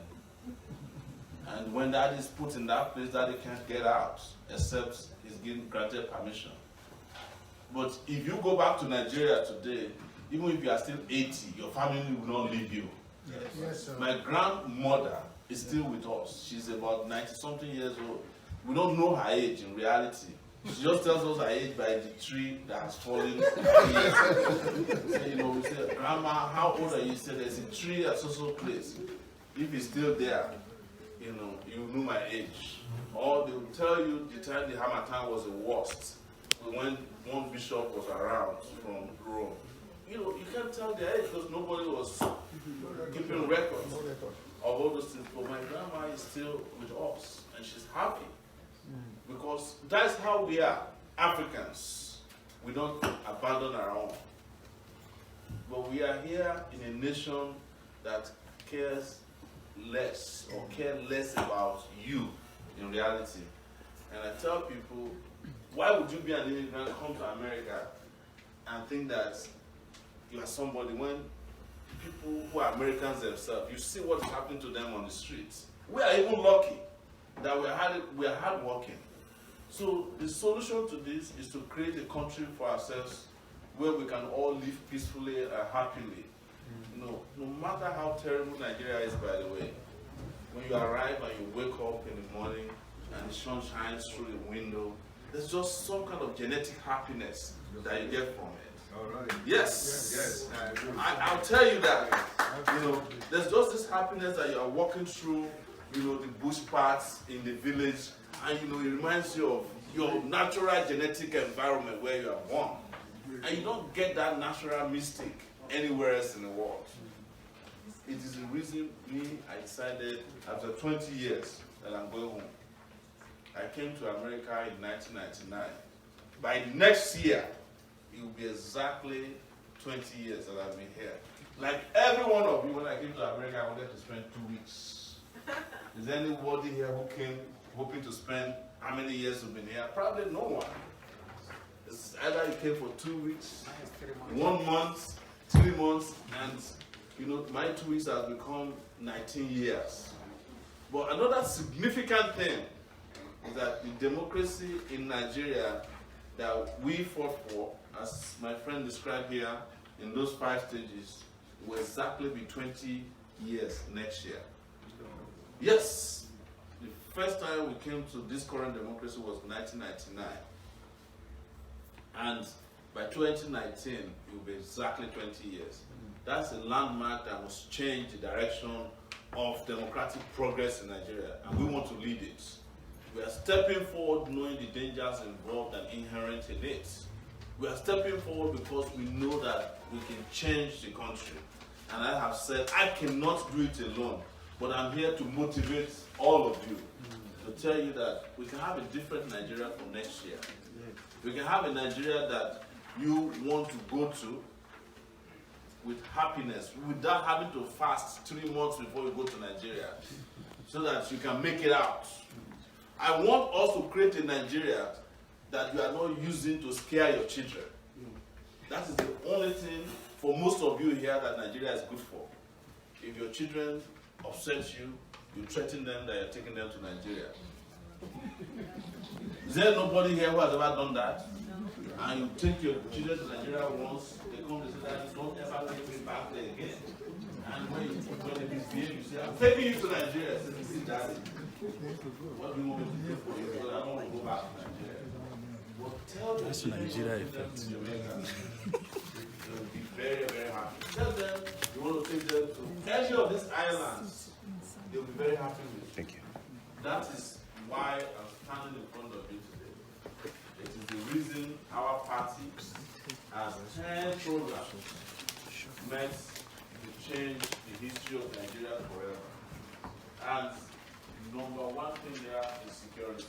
And when daddy is put in that place, daddy can't get out, except he's given granted permission. But if you go back to Nigeria today, even if you are still 80, your family will not leave you. Yes, sir. My grandmother is still with us. She's about 90-something years old. We don't know her age in reality. She just tells us her age by the tree that has fallen. So, you know, we say, Grandma, how old are you? She said, there's a tree at so place. If it's still there, you know, you know my age. Or they will tell you the time the Harmattan was the worst, when one bishop was around from Rome. You know, you can't tell their age because nobody was keeping records of all those things. But my grandma is still with us, and she's happy. Because that's how we are, Africans. We don't abandon our own. But we are here in a nation that cares less or care less about you in reality. And I tell people, why would you be an immigrant, come to America and think that you are somebody when people who are Americans themselves, you see what's happening to them on the streets. We are even lucky that we are hardworking. So the solution to this is to create a country for ourselves where we can all live peacefully and happily. You know, no matter how terrible Nigeria is, by the way, when you arrive and you wake up in the morning and the sun shines through the window, there's just some kind of genetic happiness that you get from it. All right. Yes. I'll tell you that. You know, there's just this happiness that you are walking through, you know, the bush paths in the village, and you know, it reminds you of your natural genetic environment where you are born. And you don't get that natural mystic anywhere else in the world. It is the reason I decided after 20 years that I'm going home. I came to America in 1999. By next year, it will be exactly 20 years that I've been here. Like every one of you, when I came to America, I wanted to spend 2 weeks. Is there anybody here who came hoping to spend how many years you've been here? Probably no one. It's either you came for 2 weeks, 1 month, 3 months, and you know, my 2 weeks has become 19 years. But another significant thing is that the democracy in Nigeria that we fought for, as my friend described here, in those 5 stages, will exactly be 20 years next year. Yes, the first time we came to this current democracy was 1999. And by 2019, it will be exactly 20 years. That's a landmark that must change the direction of democratic progress in Nigeria, and we want to lead it. We are stepping forward knowing the dangers involved and inherent in it. We are stepping forward because we know that we can change the country. And I have said, I cannot do it alone, but I'm here to motivate all of you to tell you that we can have a different Nigeria for next year. We can have a Nigeria that you want to go to with happiness, without having to fast 3 months before you go to Nigeria, so that you can make it out. I want us to create a Nigeria that you are not using to scare your children. That is the only thing for most of you here that Nigeria is good for. If your children upset you, you threaten them that you're taking them to Nigeria. Is there nobody here who has ever done that? And you take your children to Nigeria once, they come to say that don't ever take me back there again. And when they misbehave, you say, I'm taking you to Nigeria. I say, see, Daddy, what do you want me to do for you? Because I don't want to go back to Nigeria. But tell them to Nigeria effect. They'll be very, very happy. Tell them you want to take them to any of these islands. They'll be very happy with you. Thank you. That is why I'm standing in front of you today. It is the reason our party has 10 programs meant to change the history of Nigeria forever. And number one thing there is security.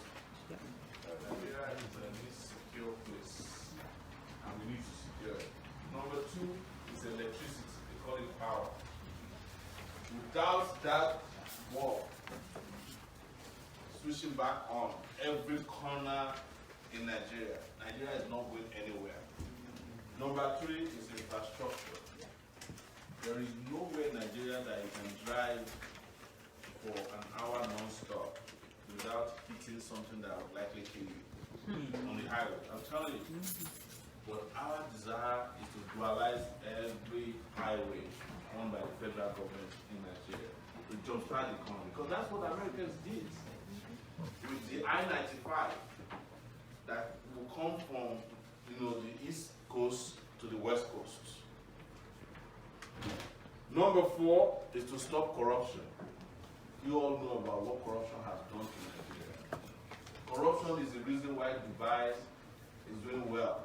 Nigeria is an insecure place, and we need to secure it. Number 2 is electricity. They call it power. Without that wall switching back on every corner in Nigeria, Nigeria is not going anywhere. Number 3 is infrastructure. There is no way in Nigeria that you can drive for an hour non-stop without hitting something that would likely kill you on the highway. I'm telling you. But our desire is to dualize every highway owned by the federal government in Nigeria to jumpstart the economy. Because that's what Americans did with the I-95 that will come from the East Coast to the West Coast. Number 4 is to stop corruption. You all know about what corruption has done to Nigeria. Corruption is the reason why Dubai is doing well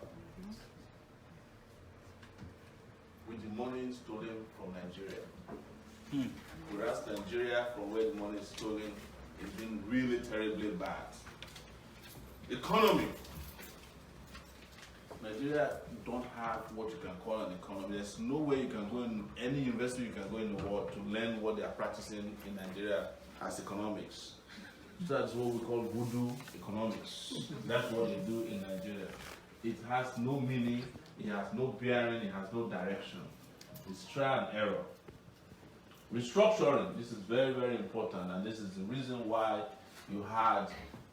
with the money stolen from Nigeria. Whereas Nigeria, from where the money is stolen, is doing really terribly bad. Economy. Nigeria don't have what you can call an economy. There's no way you can go in any university you can go in the world to learn what they are practicing in Nigeria as economics. So that's what we call voodoo economics. That's what they do in Nigeria. It has no meaning, it has no bearing, it has no direction. It's trial and error. Restructuring, this is very, very important, and this is the reason why you had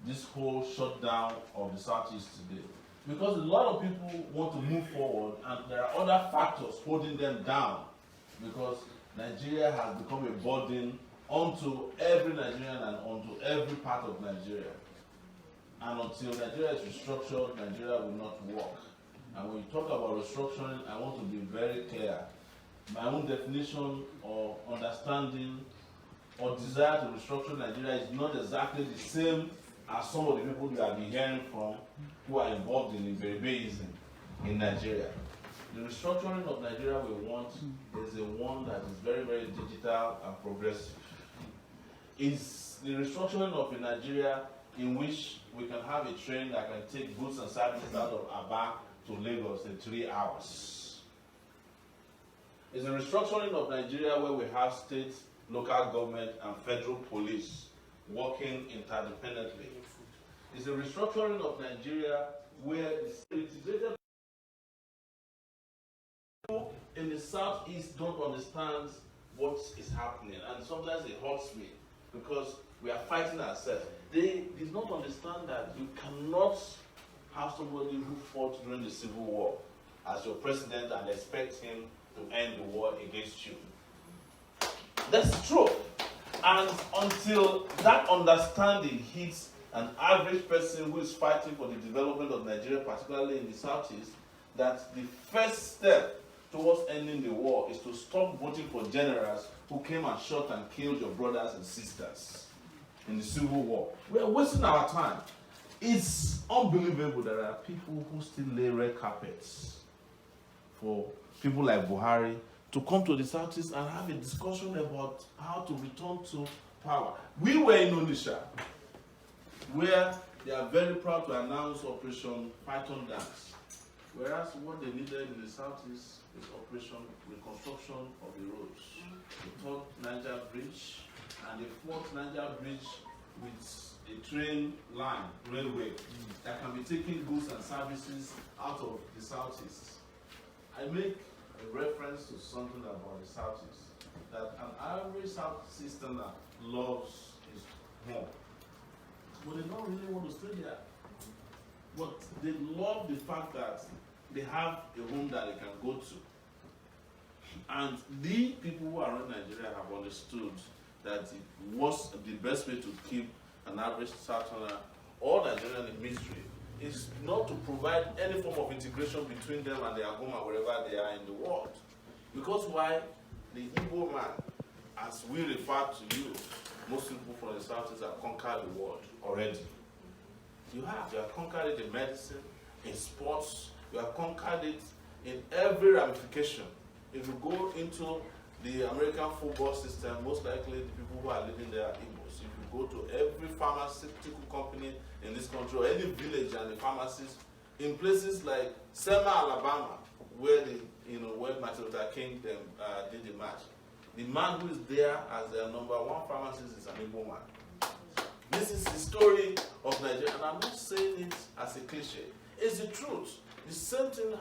this whole shutdown of the Southeast today. Because a lot of people want to move forward, and there are other factors holding them down. Because Nigeria has become a burden onto every Nigerian and onto every part of Nigeria. And until Nigeria is restructured, Nigeria will not work. And when you talk about restructuring, I want to be very clear. My own definition or understanding or desire to restructure Nigeria is not exactly the same as some of the people you have been hearing from who are involved in Iberibeism in Nigeria. The restructuring of Nigeria we want is the one that is very, very digital and progressive. It's the restructuring of Nigeria in which we can have a train that can take goods and services out of Aba to Lagos in 3 hours. It's a restructuring of Nigeria where we have state, local government, and federal police working interdependently. It's a restructuring of Nigeria where the integrated people in the southeast don't understand what is happening, and sometimes it hurts me because we are fighting ourselves. They did not understand that you cannot have somebody who fought during the Civil War as your president and expect him to end the war against you. That's true. And until that understanding hits an average person who is fighting for the development of Nigeria, particularly in the southeast, that the first step towards ending the war is to stop voting for generals who came and shot and killed your brothers and sisters in the Civil War. We are wasting our time. It's unbelievable there are people who still lay red carpets for people like Buhari to come to the southeast and have a discussion about how to return to power. We were in Onitsha, where they are very proud to announce Operation Python Dance, whereas what they needed in the southeast is Operation Reconstruction of the roads. The third Niger Bridge and the fourth Niger Bridge with a train line, railway, that can be taking goods and services out of the southeast. I make a reference to something about the southeast, that an average southeasterner loves his home, but they don't really want to stay there. But they love the fact that they have a home that they can go to. And the people who are in Nigeria have understood that it was the best way to keep an average Southerner or Nigerian in misery is not to provide any form of integration between them and their home and wherever they are in the world. Because why? The Igbo man, as we refer to you, most people from the Southeast have conquered the world already. You have conquered it in medicine, in sports, you have conquered it in every ramification. If you go into the American football system, most likely the people who are living there are Igbos. If you go to every pharmaceutical company in this country, or any village and the pharmacies, in places like Selma, Alabama, where where Martin Luther King did the march, the man who is there as their #1 pharmacist is an Igbo man. This is the story of Nigeria, and I'm not saying it as a cliche. It's the truth. The same thing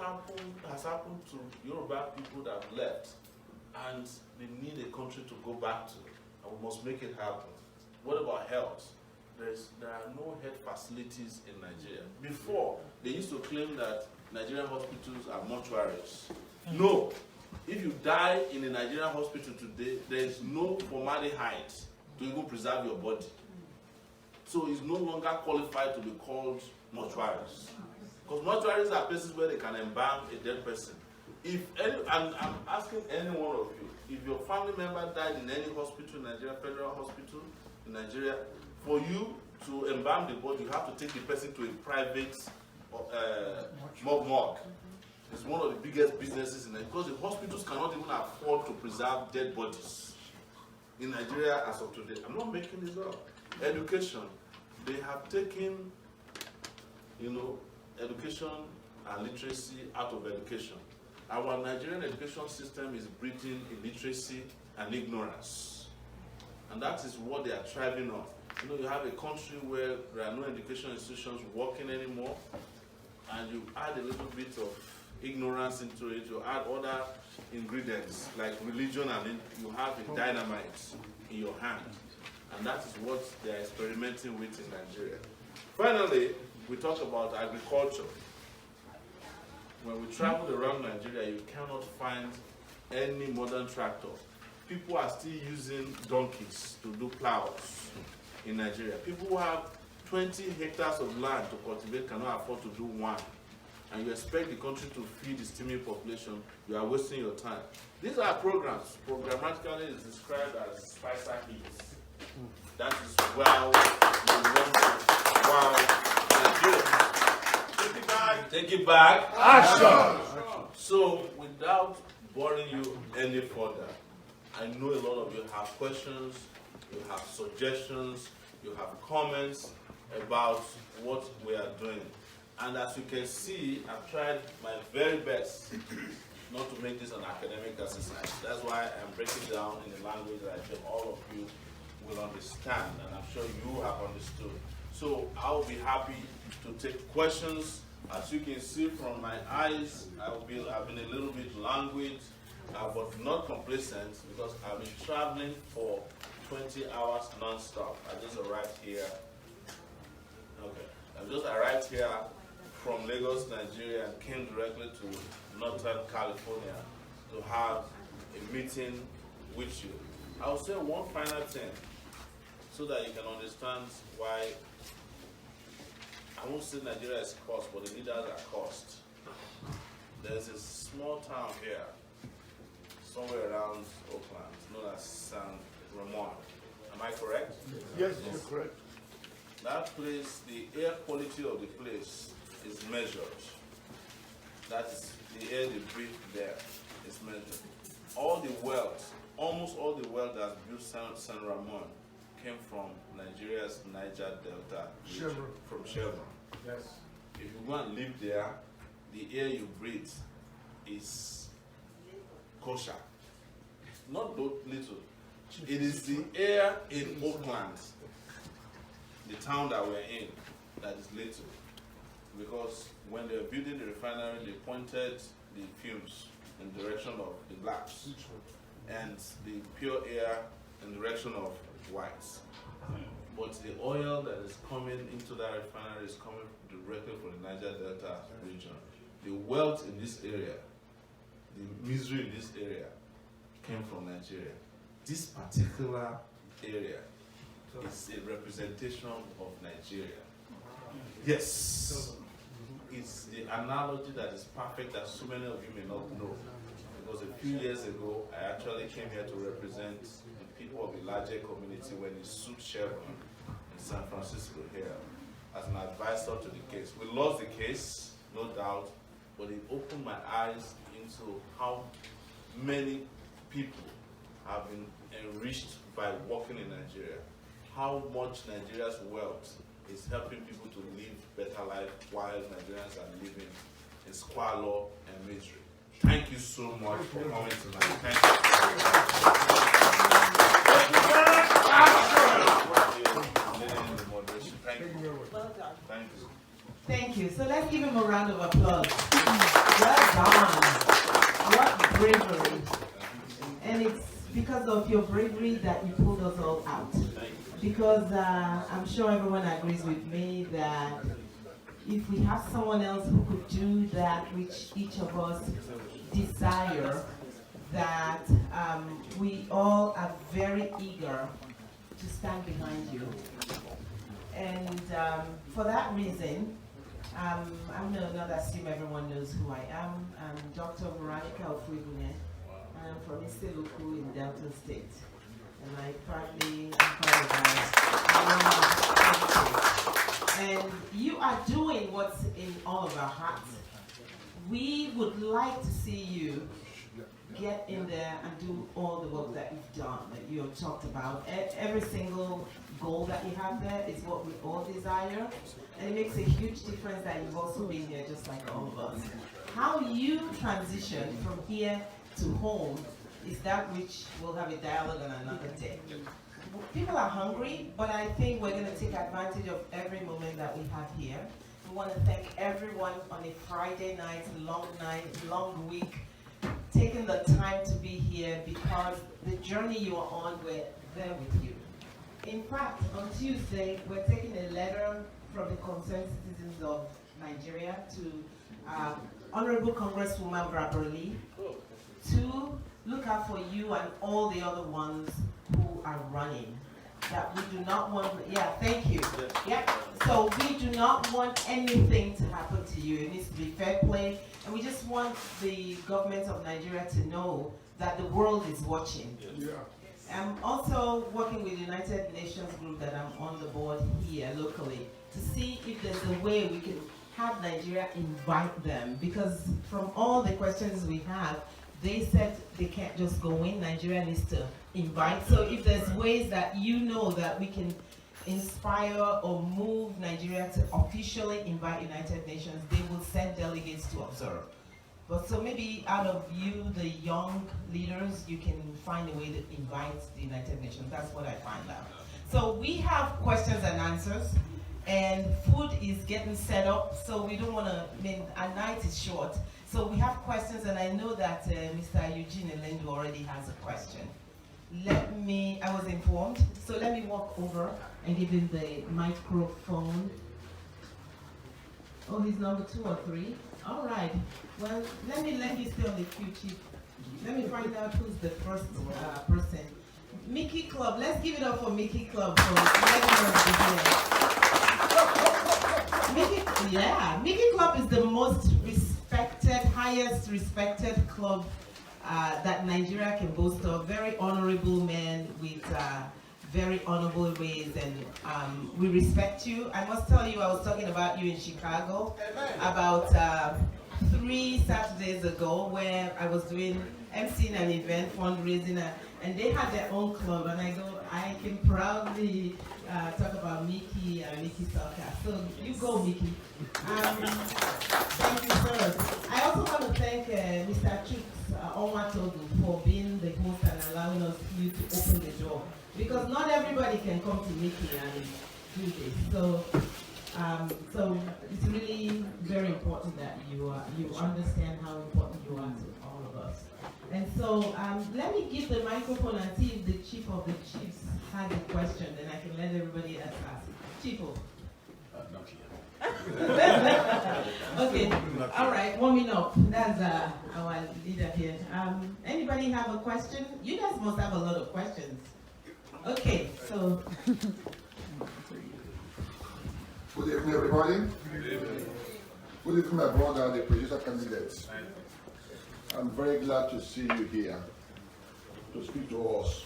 has happened to Yoruba people that have left, and they need a country to go back to, and we must make it happen. What about health? There are no health facilities in Nigeria. Before, they used to claim that Nigerian hospitals are mortuaries. No. If you die in a Nigerian hospital today, there is no formaldehyde to even preserve your body. So it's no longer qualified to be called mortuaries. Because mortuaries are places where they can embalm a dead person. And I'm asking any one of you, if your family member died in any hospital in Nigeria, federal hospital in Nigeria, for you to embalm the body, you have to take the person to a private morgue. It's one of the biggest businesses in Nigeria, because the hospitals cannot even afford to preserve dead bodies in Nigeria as of today. I'm not making this up. Education, they have taken, education and literacy out of education. Our Nigerian education system is breeding illiteracy and ignorance. And that is what they are thriving on. You have a country where there are no education institutions working anymore, and you add a little bit of ignorance into it, you add other ingredients like religion, and you have a dynamite in your hand. And that is what they are experimenting with in Nigeria. Finally, we talk about agriculture. When we traveled around Nigeria, you cannot find any modern tractor. People are still using donkeys to do plows in Nigeria. People who have 20 hectares of land to cultivate cannot afford to do one. And you expect the country to feed the steaming population, you are wasting your time. These are programs. Programmatically, it's described as Spicer Heats. That is wow. Take it back. Action. So, without boring you any further, I know a lot of you have questions, you have suggestions, you have comments. about what we are doing. And as you can see, I've tried my very best not to make this an academic exercise. That's why I'm breaking down in a language that I think all of you will understand, and I'm sure you have understood. So I'll be happy to take questions. As you can see from my eyes, I've been a little bit languid, but not complacent, because I've been traveling for 20 hours non-stop. I just arrived here. Okay, I just arrived here from Lagos, Nigeria, and came directly to Northern California to have a meeting with you. I'll say one final thing so that you can understand why I won't say Nigeria is cursed, but the leaders are cursed. There's a small town here, somewhere around Oakland, known as San Ramon. Am I correct? Yes, you're correct. That place, the air quality of the place is measured. That is, the air they breathe there is measured. All the wealth, almost all the wealth that's built San Ramon came from Nigeria's Niger Delta region, from Chevron. Yes. If you go and live there, the air you breathe is kosher. Not little. It is the air in Oakland, the town that we're in, that is little. Because when they were building the refinery, they pointed the fumes in the direction of the blacks and the pure air in the direction of whites. But the oil that is coming into that refinery is coming directly from the Niger Delta region. The wealth in this area, the misery in this area, came from Nigeria. This particular area is a representation of Nigeria. Yes. It's the analogy that is perfect that so many of you may not know. Because a few years ago, I actually came here to represent the people of a larger community when they sued Chevron in San Francisco here as an advisor to the case. We lost the case, no doubt, but it opened my eyes into how many people have been enriched by working in Nigeria. How much Nigeria's wealth is helping people to live better life while Nigerians are living in squalor and misery. Thank you so much for coming tonight. Thank you. Well done. Thank you. Thank you. So let's give him a round of applause. Well done. What bravery. And it's because of your bravery that you pulled us all out. Because I'm sure everyone agrees with me that if we have someone else who could do that which each of us desire, that we all are very eager to stand behind you. And for that reason, I'm going to not assume everyone knows who I am. I'm Dr. Veronica Ofwebune. I'm from Iseluku in Delta State. And I proudly am part of and you are doing what's in all of our hearts. We would like to see you get in there and do all the work that you've done, that you have talked about. Every single goal that you have there is what we all desire. And it makes a huge difference that you've also been here just like all of us. How you transition from here to home is that which we'll have a dialogue on another day. People are hungry, but I think we're going to take advantage of every moment that we have here. We want to thank everyone on a Friday night, long week, taking the time to be here because the journey you are on, we're there with you. In fact, on Tuesday, we're taking a letter from the concerned citizens of Nigeria to Honorable Congresswoman Braberly to look out for you and all the other ones who are running. That we do not want, thank you. So we do not want anything to happen to you. It needs to be fair play. And we just want the government of Nigeria to know that the world is watching. I'm also working with the United Nations group that I'm on the board here locally to see if there's a way we can have Nigeria invite them. Because from all the questions we have, they said they can't just go in. Nigeria needs to invite. So if there's ways that you know that we can inspire or move Nigeria to officially invite United Nations, they will send delegates to observe. But so maybe out of you, the young leaders, you can find a way to invite the United Nations. That's what I find out. So we have questions and answers, and food is getting set up, so we don't want to, I mean, our night is short. So we have questions, and I know that Mr. Eugene Elendu already has a question. I was informed, so let me walk over and give him the microphone. Oh, he's number 2 or 3? All right. Well, let me stay on the queue, Chief. Let me find out who's the first person. Mickey Club. Let's give it up for Mickey Club for letting us be here. Mickey Club is the most respected, highest respected club that Nigeria can boast of. Very honorable men with very honorable ways, and we respect you. I must tell you, I was talking about you in Chicago about 3 Saturdays ago, where I was emceeing an event, fundraising, and they had their own club, and I can proudly talk about Mickey and Mickey Soccer. So you go, Mickey. Thank you, sir. I also want to thank Mr. Chuks Onwatogu for being the host and allowing us you to open the door. Because not everybody can come to Mickey and do this. So it's really very important that you understand how important you are to all of us. And so let me give the microphone and see if the chief of the chiefs has a question, then I can let everybody else ask. Chief. Not yet. Okay. All right. Warming up. That's our leader here. Anybody have a question? You guys must have a lot of questions. Okay. So. Good evening, everybody. Good evening. Good evening, my brother, the producer candidates. I'm very glad to see you here to speak to us.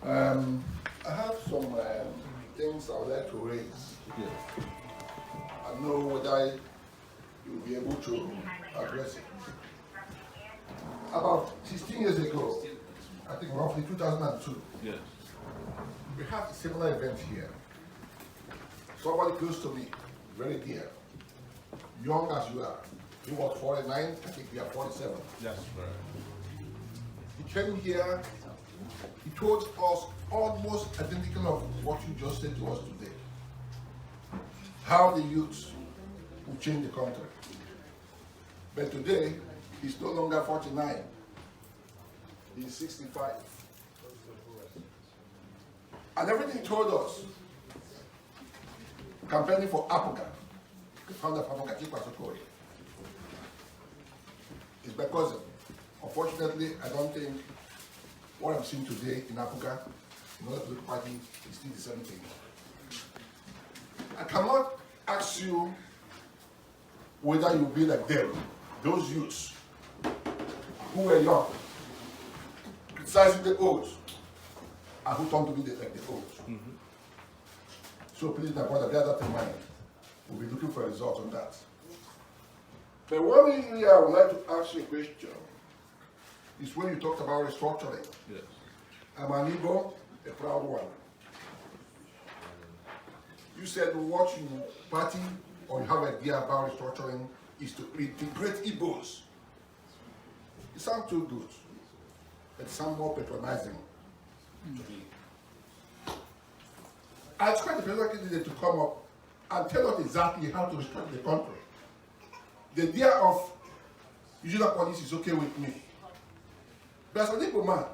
I have some things I would like to raise here. I know whether you'll be able to address it. About 16 years ago, I think roughly 2002, Yes. we had a similar event here. Somebody close to me, very dear, young as you are. He was 49, I think we are 47. That's right. He came here, he told us almost identical of what you just said to us today. How the youth will change the country. But today, he's no longer 49, he's 65. And everything he told us, campaigning for Apuga, the founder of Apuga, Chief Pasokori, is because, unfortunately, I don't think what I'm seeing today in Apuga, in order to look party, is still the same thing. I cannot ask you whether you'll be like them, those youths who were young, criticizing the old, and who turned to be like the old. So please, my brother, bear that in mind. We'll be looking for a result on that. But one area I would like to ask you a question is when you talked about restructuring. Yes. I'm an Igbo, a proud one. You said what you party or you have an idea about restructuring is to integrate Igbos. It sounds too good. It sounds more patronizing to me. I expect the president candidate to come up and tell us exactly how to restructure the country. The idea of regional policy is okay with me. But as an Igbo man,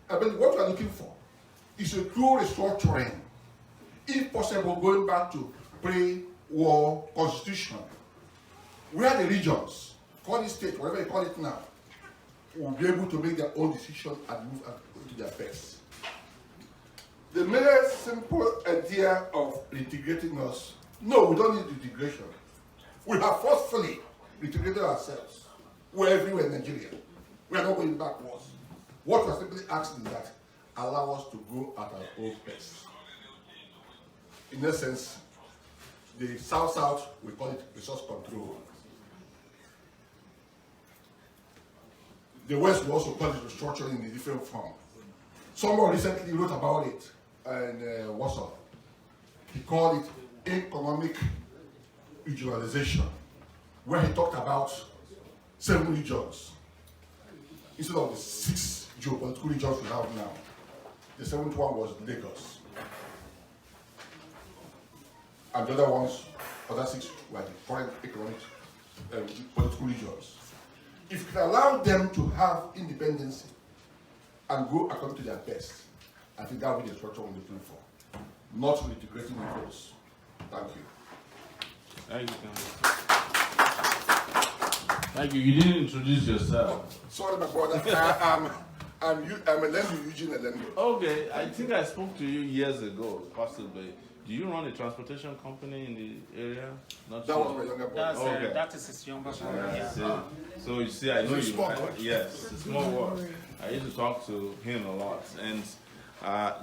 I believe what we are looking for is a true restructuring. If possible, going back to pre-war constitution, where the regions, call it state, whatever you call it now, will be able to make their own decision and move into their best. The mere simple idea of integrating us, no, we don't need integration. We have forcefully integrated ourselves. We're everywhere in Nigeria. We are not going backwards. What we're simply asking is that allow us to grow at our own pace. In essence, the South-South, we call it resource control. The West will also call it restructuring in a different form. Someone recently wrote about it and Warsaw. He called it economic regionalization, where he talked about 7 regions instead of the 6 geopolitical regions we have now. The 7th one was Lagos, and the other ones, other 6 were the current economic political regions. If you can allow them to have independence and go according to their best, I think that will be the structure we're looking for, not integrating those. Thank you. Thank you. Thank you. You didn't introduce yourself. Sorry, my brother. I'm a lender, Eugene Elendo. Okay, I think I spoke to you years ago, possibly. Do you run a transportation company in the area? Not That sure. was my younger brother. Okay. That is his younger brother. Yeah, Yeah. so you see, I know It's a you. small world. Yes, it's a small world. I used to talk to him a lot, and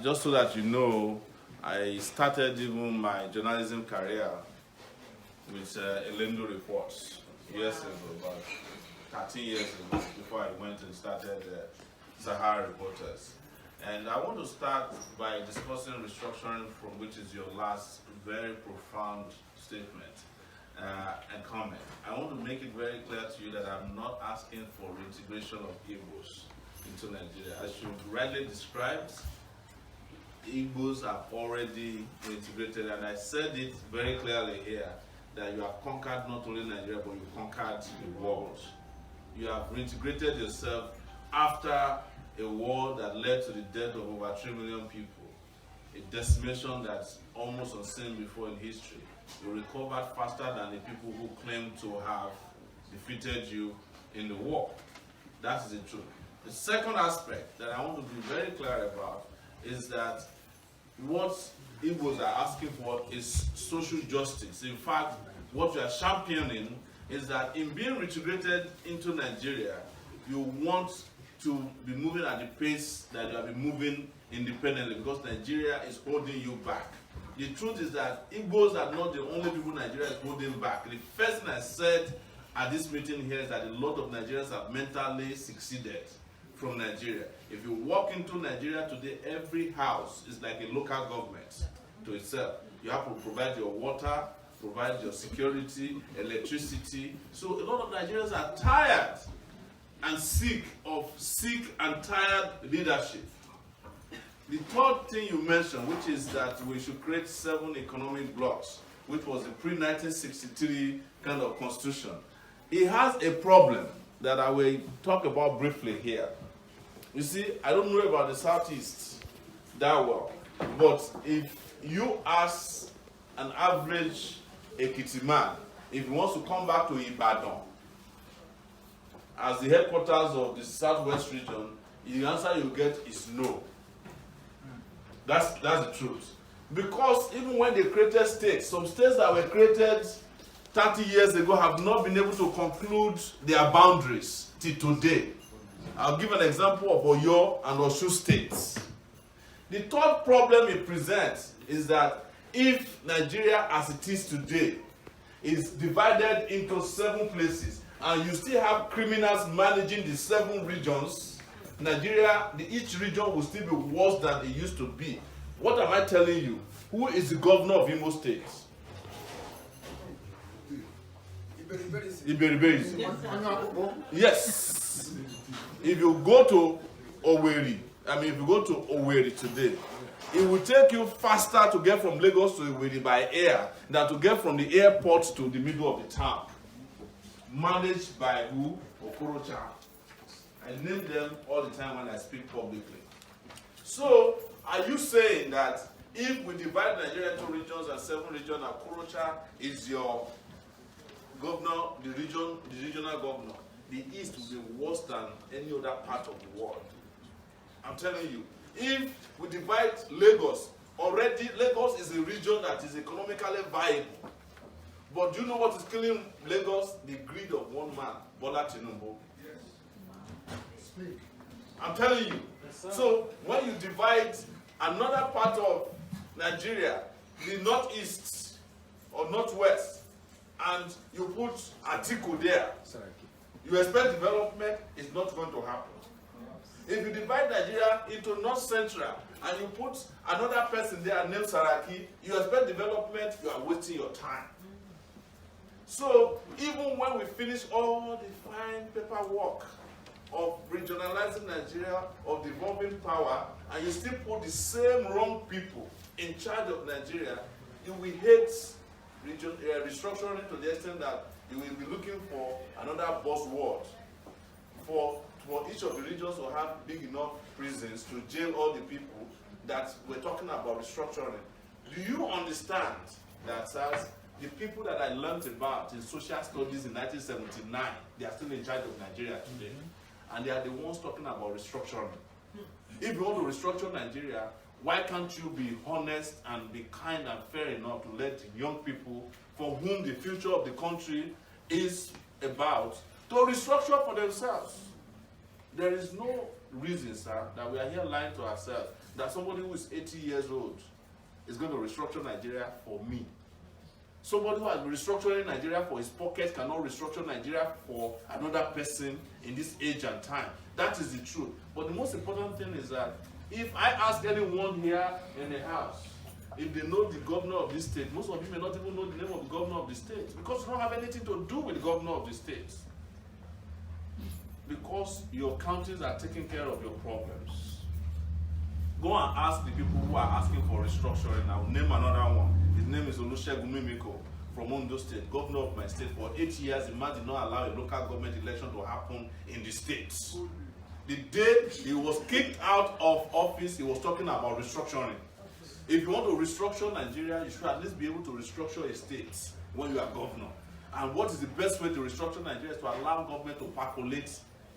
just so that you know, I started even my journalism career with Elendo Reports years ago, about 13 years ago, before I went and started Sahara Reporters. And I want to start by discussing restructuring, from which is your last very profound statement and comment. I want to make it very clear to you that I'm not asking for reintegration of Igbos into Nigeria. As you rightly described, Igbos are already integrated, and I said it very clearly here, that you have conquered not only Nigeria, but you conquered the world. You have reintegrated yourself after a war that led to the death of over 3 million people, a decimation that's almost unseen before in history. You recovered faster than the people who claim to have defeated you in the war. That is the truth. The second aspect that I want to be very clear about is that what Igbos are asking for is social justice. In fact, what we are championing is that in being reintegrated into Nigeria, you want to be moving at the pace that you have been moving independently, because Nigeria is holding you back. The truth is that Igbos are not the only people Nigeria is holding back. The first thing I said at this meeting here is that a lot of Nigerians have mentally succeeded from Nigeria. If you walk into Nigeria today, every house is like a local government to itself. You have to provide your water, provide your security, electricity. So a lot of Nigerians are tired and sick and tired leadership. The third thing you mentioned, which is that we should create 7 economic blocks, which was the pre-1963 kind of constitution. It has a problem that I will talk about briefly here. You see, I don't know about the Southeast that well, but if you ask an average Ekiti man, if he wants to come back to Ibadan as the headquarters of the Southwest region, the answer you get is no. That's the truth. Because even when they created states, some states that were created 30 years ago have not been able to conclude their boundaries till today. I'll give an example of Oyo and Osun states. The third problem it presents is that if Nigeria as it is today is divided into 7 places, and you still have criminals managing the 7 regions, Nigeria, each region will still be worse than it used to be. What am I telling you? Who is the governor of Imo State? Iberiberi. Yes. If you go to Owerri today, it will take you faster to get from Lagos to Owerri by air than to get from the airport to the middle of the town. Managed by who? Okorocha. I name them all the time when I speak publicly. So, are you saying that if we divide Nigeria into regions and 7 regions, and Okorocha is your governor, the regional governor, the East will be worse than any other part of the world? I'm telling you, if we divide Lagos, already Lagos is a region that is economically viable. But do you know what is killing Lagos? The greed of one man, Bola Tinubu. Yes. I'm telling you. Yes, so when you divide another part of Nigeria, the northeast or northwest, and you put Atiku there, you expect development, it's not going to happen. If you divide Nigeria into north central and you put another person there named Saraki, you expect development, you are wasting your time. So even when we finish all the fine paperwork of regionalizing Nigeria, of devolving power, and you still put the same wrong people in charge of Nigeria, you will hate restructuring to the extent that you will be looking for another buzzword for each of the regions to have big enough prisons to jail all the people that we're talking about restructuring. Do you understand that, as the people that I learned about in social studies in 1979, they are still in charge of Nigeria today, and they are the ones talking about restructuring. If you want to restructure Nigeria, why can't you be honest and be kind and fair enough to let young people for whom the future of the country is about to restructure for themselves? There is no reason, sir, that we are here lying to ourselves that somebody who is 80 years old is going to restructure Nigeria for me. Somebody who has been restructuring Nigeria for his pocket cannot restructure Nigeria for another person in this age and time. That is the truth. But the most important thing is that if I ask anyone here in the house, if they know the governor of this state, most of you may not even know the name of the governor of the state, because you don't have anything to do with the governor of the state. Because your counties are taking care of your problems. Go and ask the people who are asking for restructuring. I will name another one. His name is Olusegun Mimiko from Ondo State, governor of my state. For 8 years, the man did not allow a local government election to happen in the state. The day he was kicked out of office, he was talking about restructuring. If you want to restructure Nigeria, you should at least be able to restructure a state when you are governor. And what is the best way to restructure Nigeria is to allow government to percolate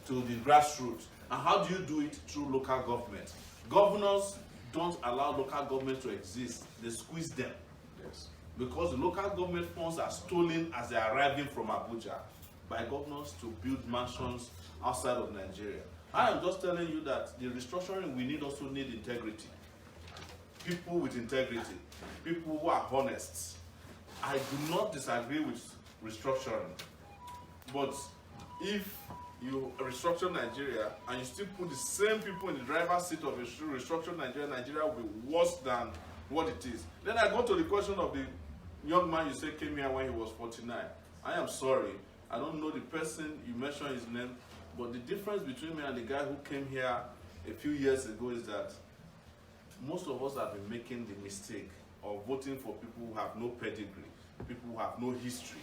to the grassroots. And how do you do it? Through local government. Governors don't allow local government to exist. They squeeze them. Yes. Because the local government funds are stolen as they are arriving from Abuja by governors to build mansions outside of Nigeria. I am just telling you that the restructuring we need also need integrity. People with integrity. People who are honest. I do not disagree with restructuring. But if you restructure Nigeria and you still put the same people in the driver's seat of restructure Nigeria, Nigeria will be worse than what it is. Then I go to the question of the young man you say came here when he was 49. I am sorry, I don't know the person, you mentioned his name, but the difference between me and the guy who came here a few years ago is that most of us have been making the mistake of voting for people who have no pedigree, people who have no history.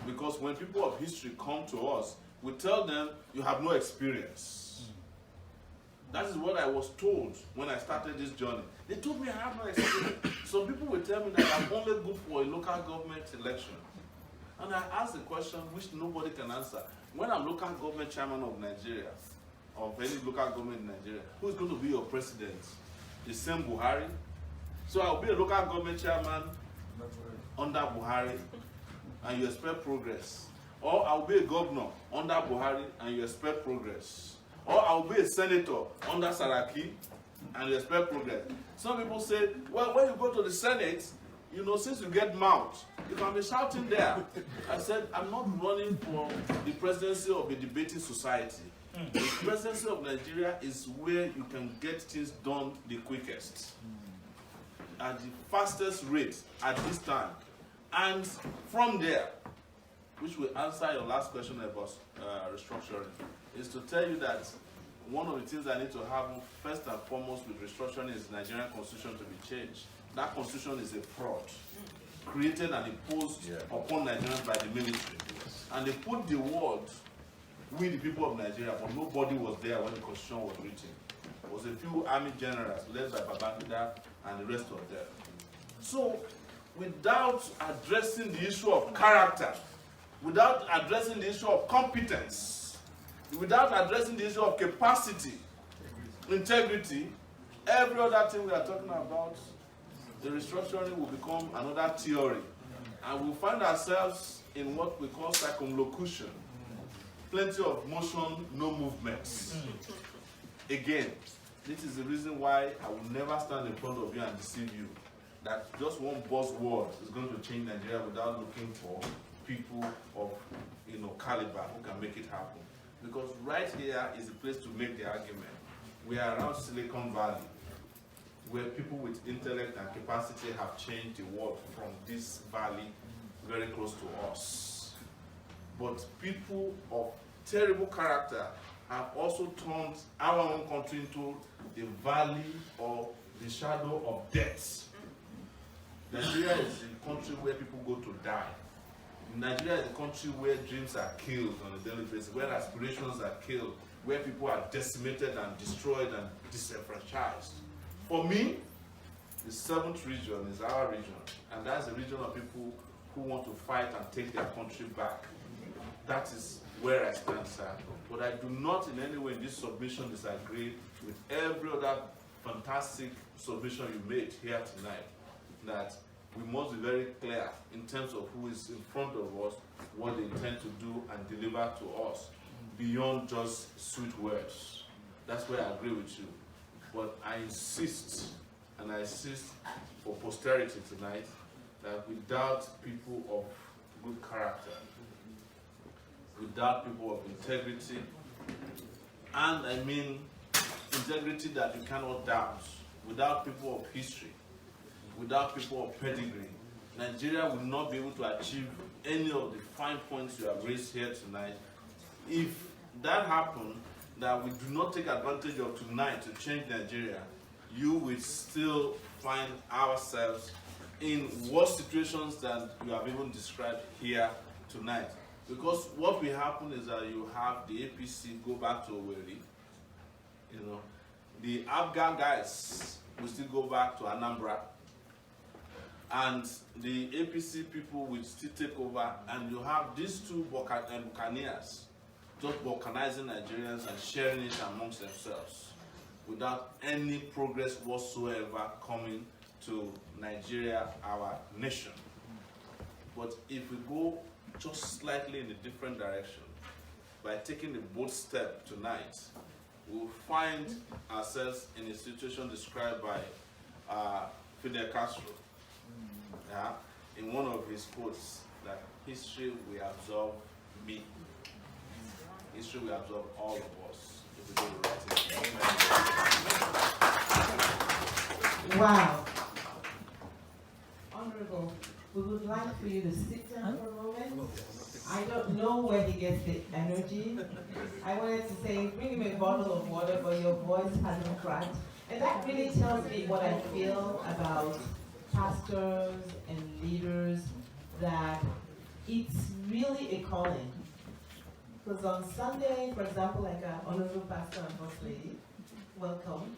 Because when people of history come to us, we tell them, you have no experience. That is what I was told when I started this journey. They told me I have no experience. Some people will tell me that I'm only good for a local government election. And I ask the question which nobody can answer. When I'm local government chairman of Nigeria, of any local government in Nigeria, who is going to be your president? The same Buhari? So I'll be a local government chairman under Buhari, and you expect progress. Or I'll be a governor under Buhari and you expect progress. Or I'll be a senator under Saraki and you expect progress. Some people say, well, when you go to the Senate, you know, since you get mouth, you can be shouting there. I said, I'm not running for the presidency of a debating society. The presidency of Nigeria is where you can get things done the quickest, at the fastest rate at this time. And from there, which will answer your last question about restructuring, is to tell you that one of the things I need to have first and foremost with restructuring is the Nigerian constitution to be changed. That constitution is a fraud, created and imposed upon Nigerians by the military. And they put the word, we the people of Nigeria, but nobody was there when the constitution was written. There was a few army generals led by Babangida and the rest of them. So, without addressing the issue of character, without addressing the issue of competence, without addressing the issue of capacity, integrity, every other thing we are talking about, the restructuring will become another theory. And we'll find ourselves in what we call circumlocution. Plenty of motion, no movements. Again, this is the reason why I will never stand in front of you and deceive you. That just one buzzword is going to change Nigeria without looking for people of caliber who can make it happen. Because right here is the place to make the argument. We are around Silicon Valley. where people with intellect and capacity have changed the world from this valley very close to us. But people of terrible character have also turned our own country into the valley or the shadow of death. Nigeria is a country where people go to die. Nigeria is a country where dreams are killed on a daily basis, where aspirations are killed, where people are decimated and destroyed and disenfranchised. For me, the 7th region is our region, and that's a region of people who want to fight and take their country back. That is where I stand, sir. But I do not in any way in this submission disagree with every other fantastic submission you made here tonight, that we must be very clear in terms of who is in front of us, what they intend to do and deliver to us, beyond just sweet words. That's where I agree with you. But I insist, and I insist for posterity tonight, that without people of good character, without people of integrity, and I mean integrity that you cannot doubt, without people of history, without people of pedigree, Nigeria will not be able to achieve any of the fine points you have raised here tonight. If that happens, that we do not take advantage of tonight to change Nigeria, you will still find ourselves in worse situations than you have even described here tonight. Because what will happen is that you have the APC go back to Owerri, the Abga guys will still go back to Anambra, and the APC people will still take over, and you have these two buccaneers just balkanizing Nigerians and sharing it amongst themselves without any progress whatsoever coming to Nigeria, our nation. But if we go just slightly in a different direction, by taking a bold step tonight, we'll find ourselves in a situation described by Fidel Castro, in one of his quotes, that history will absorb me. History will absorb all of us if we do the right thing. Wow. Honorable, we would like for you to sit down for a moment. I don't know where he gets the energy. I wanted to say, bring him a bottle of water, but your voice hasn't cracked. And that really tells me what I feel about pastors and leaders, that it's really a calling. Because on Sunday, for example, like our honorable pastor and first lady, welcome.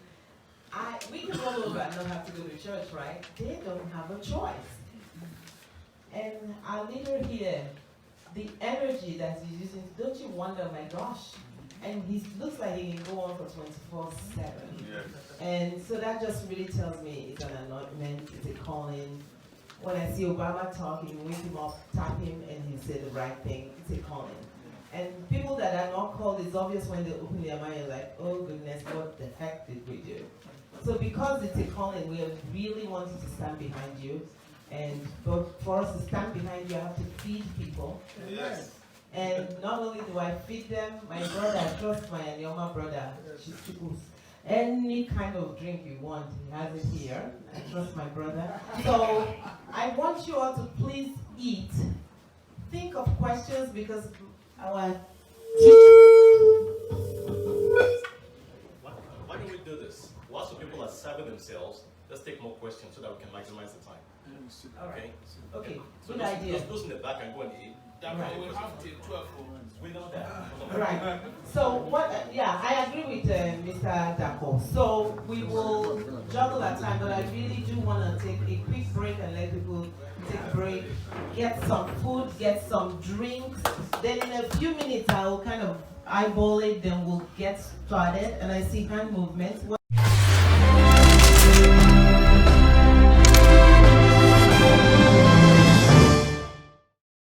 We can roll over and not have to go to church, right? They don't have a choice. And our leader here, the energy that he's using, don't you wonder, my gosh. And he looks like he can go on for 24/7. Yes. And so that just really tells me it's an anointment, it's a calling. When I see Obama talking, wake him up, tap him, and he said the right thing, it's a calling. And people that are not called, it's obvious when they open their mind, like, oh goodness, what the heck did we do? So because it's a calling, we are really wanting to stand behind you. And but for us to stand behind you, I have to feed people. Yes. And not only do I feed them, my brother, I trust my Anyoma brother, any kind of drink you want, he has it here. I trust my brother. So I want you all to please eat. Think of questions, because our Why don't we do this? Lots of people are serving themselves. Let's take more questions so that we can maximize the time. Okay? Okay, So good idea. those in the back can go and eat. Right. We have till 12. We know that. Right. So what? Yeah, I agree with Mr. Dako. So we will juggle our time, but I really do want to take a quick break and let people take a break, get some food, get some drinks. Then in a few minutes, I will kind of eyeball it. Then we'll get started. And I see hand movements.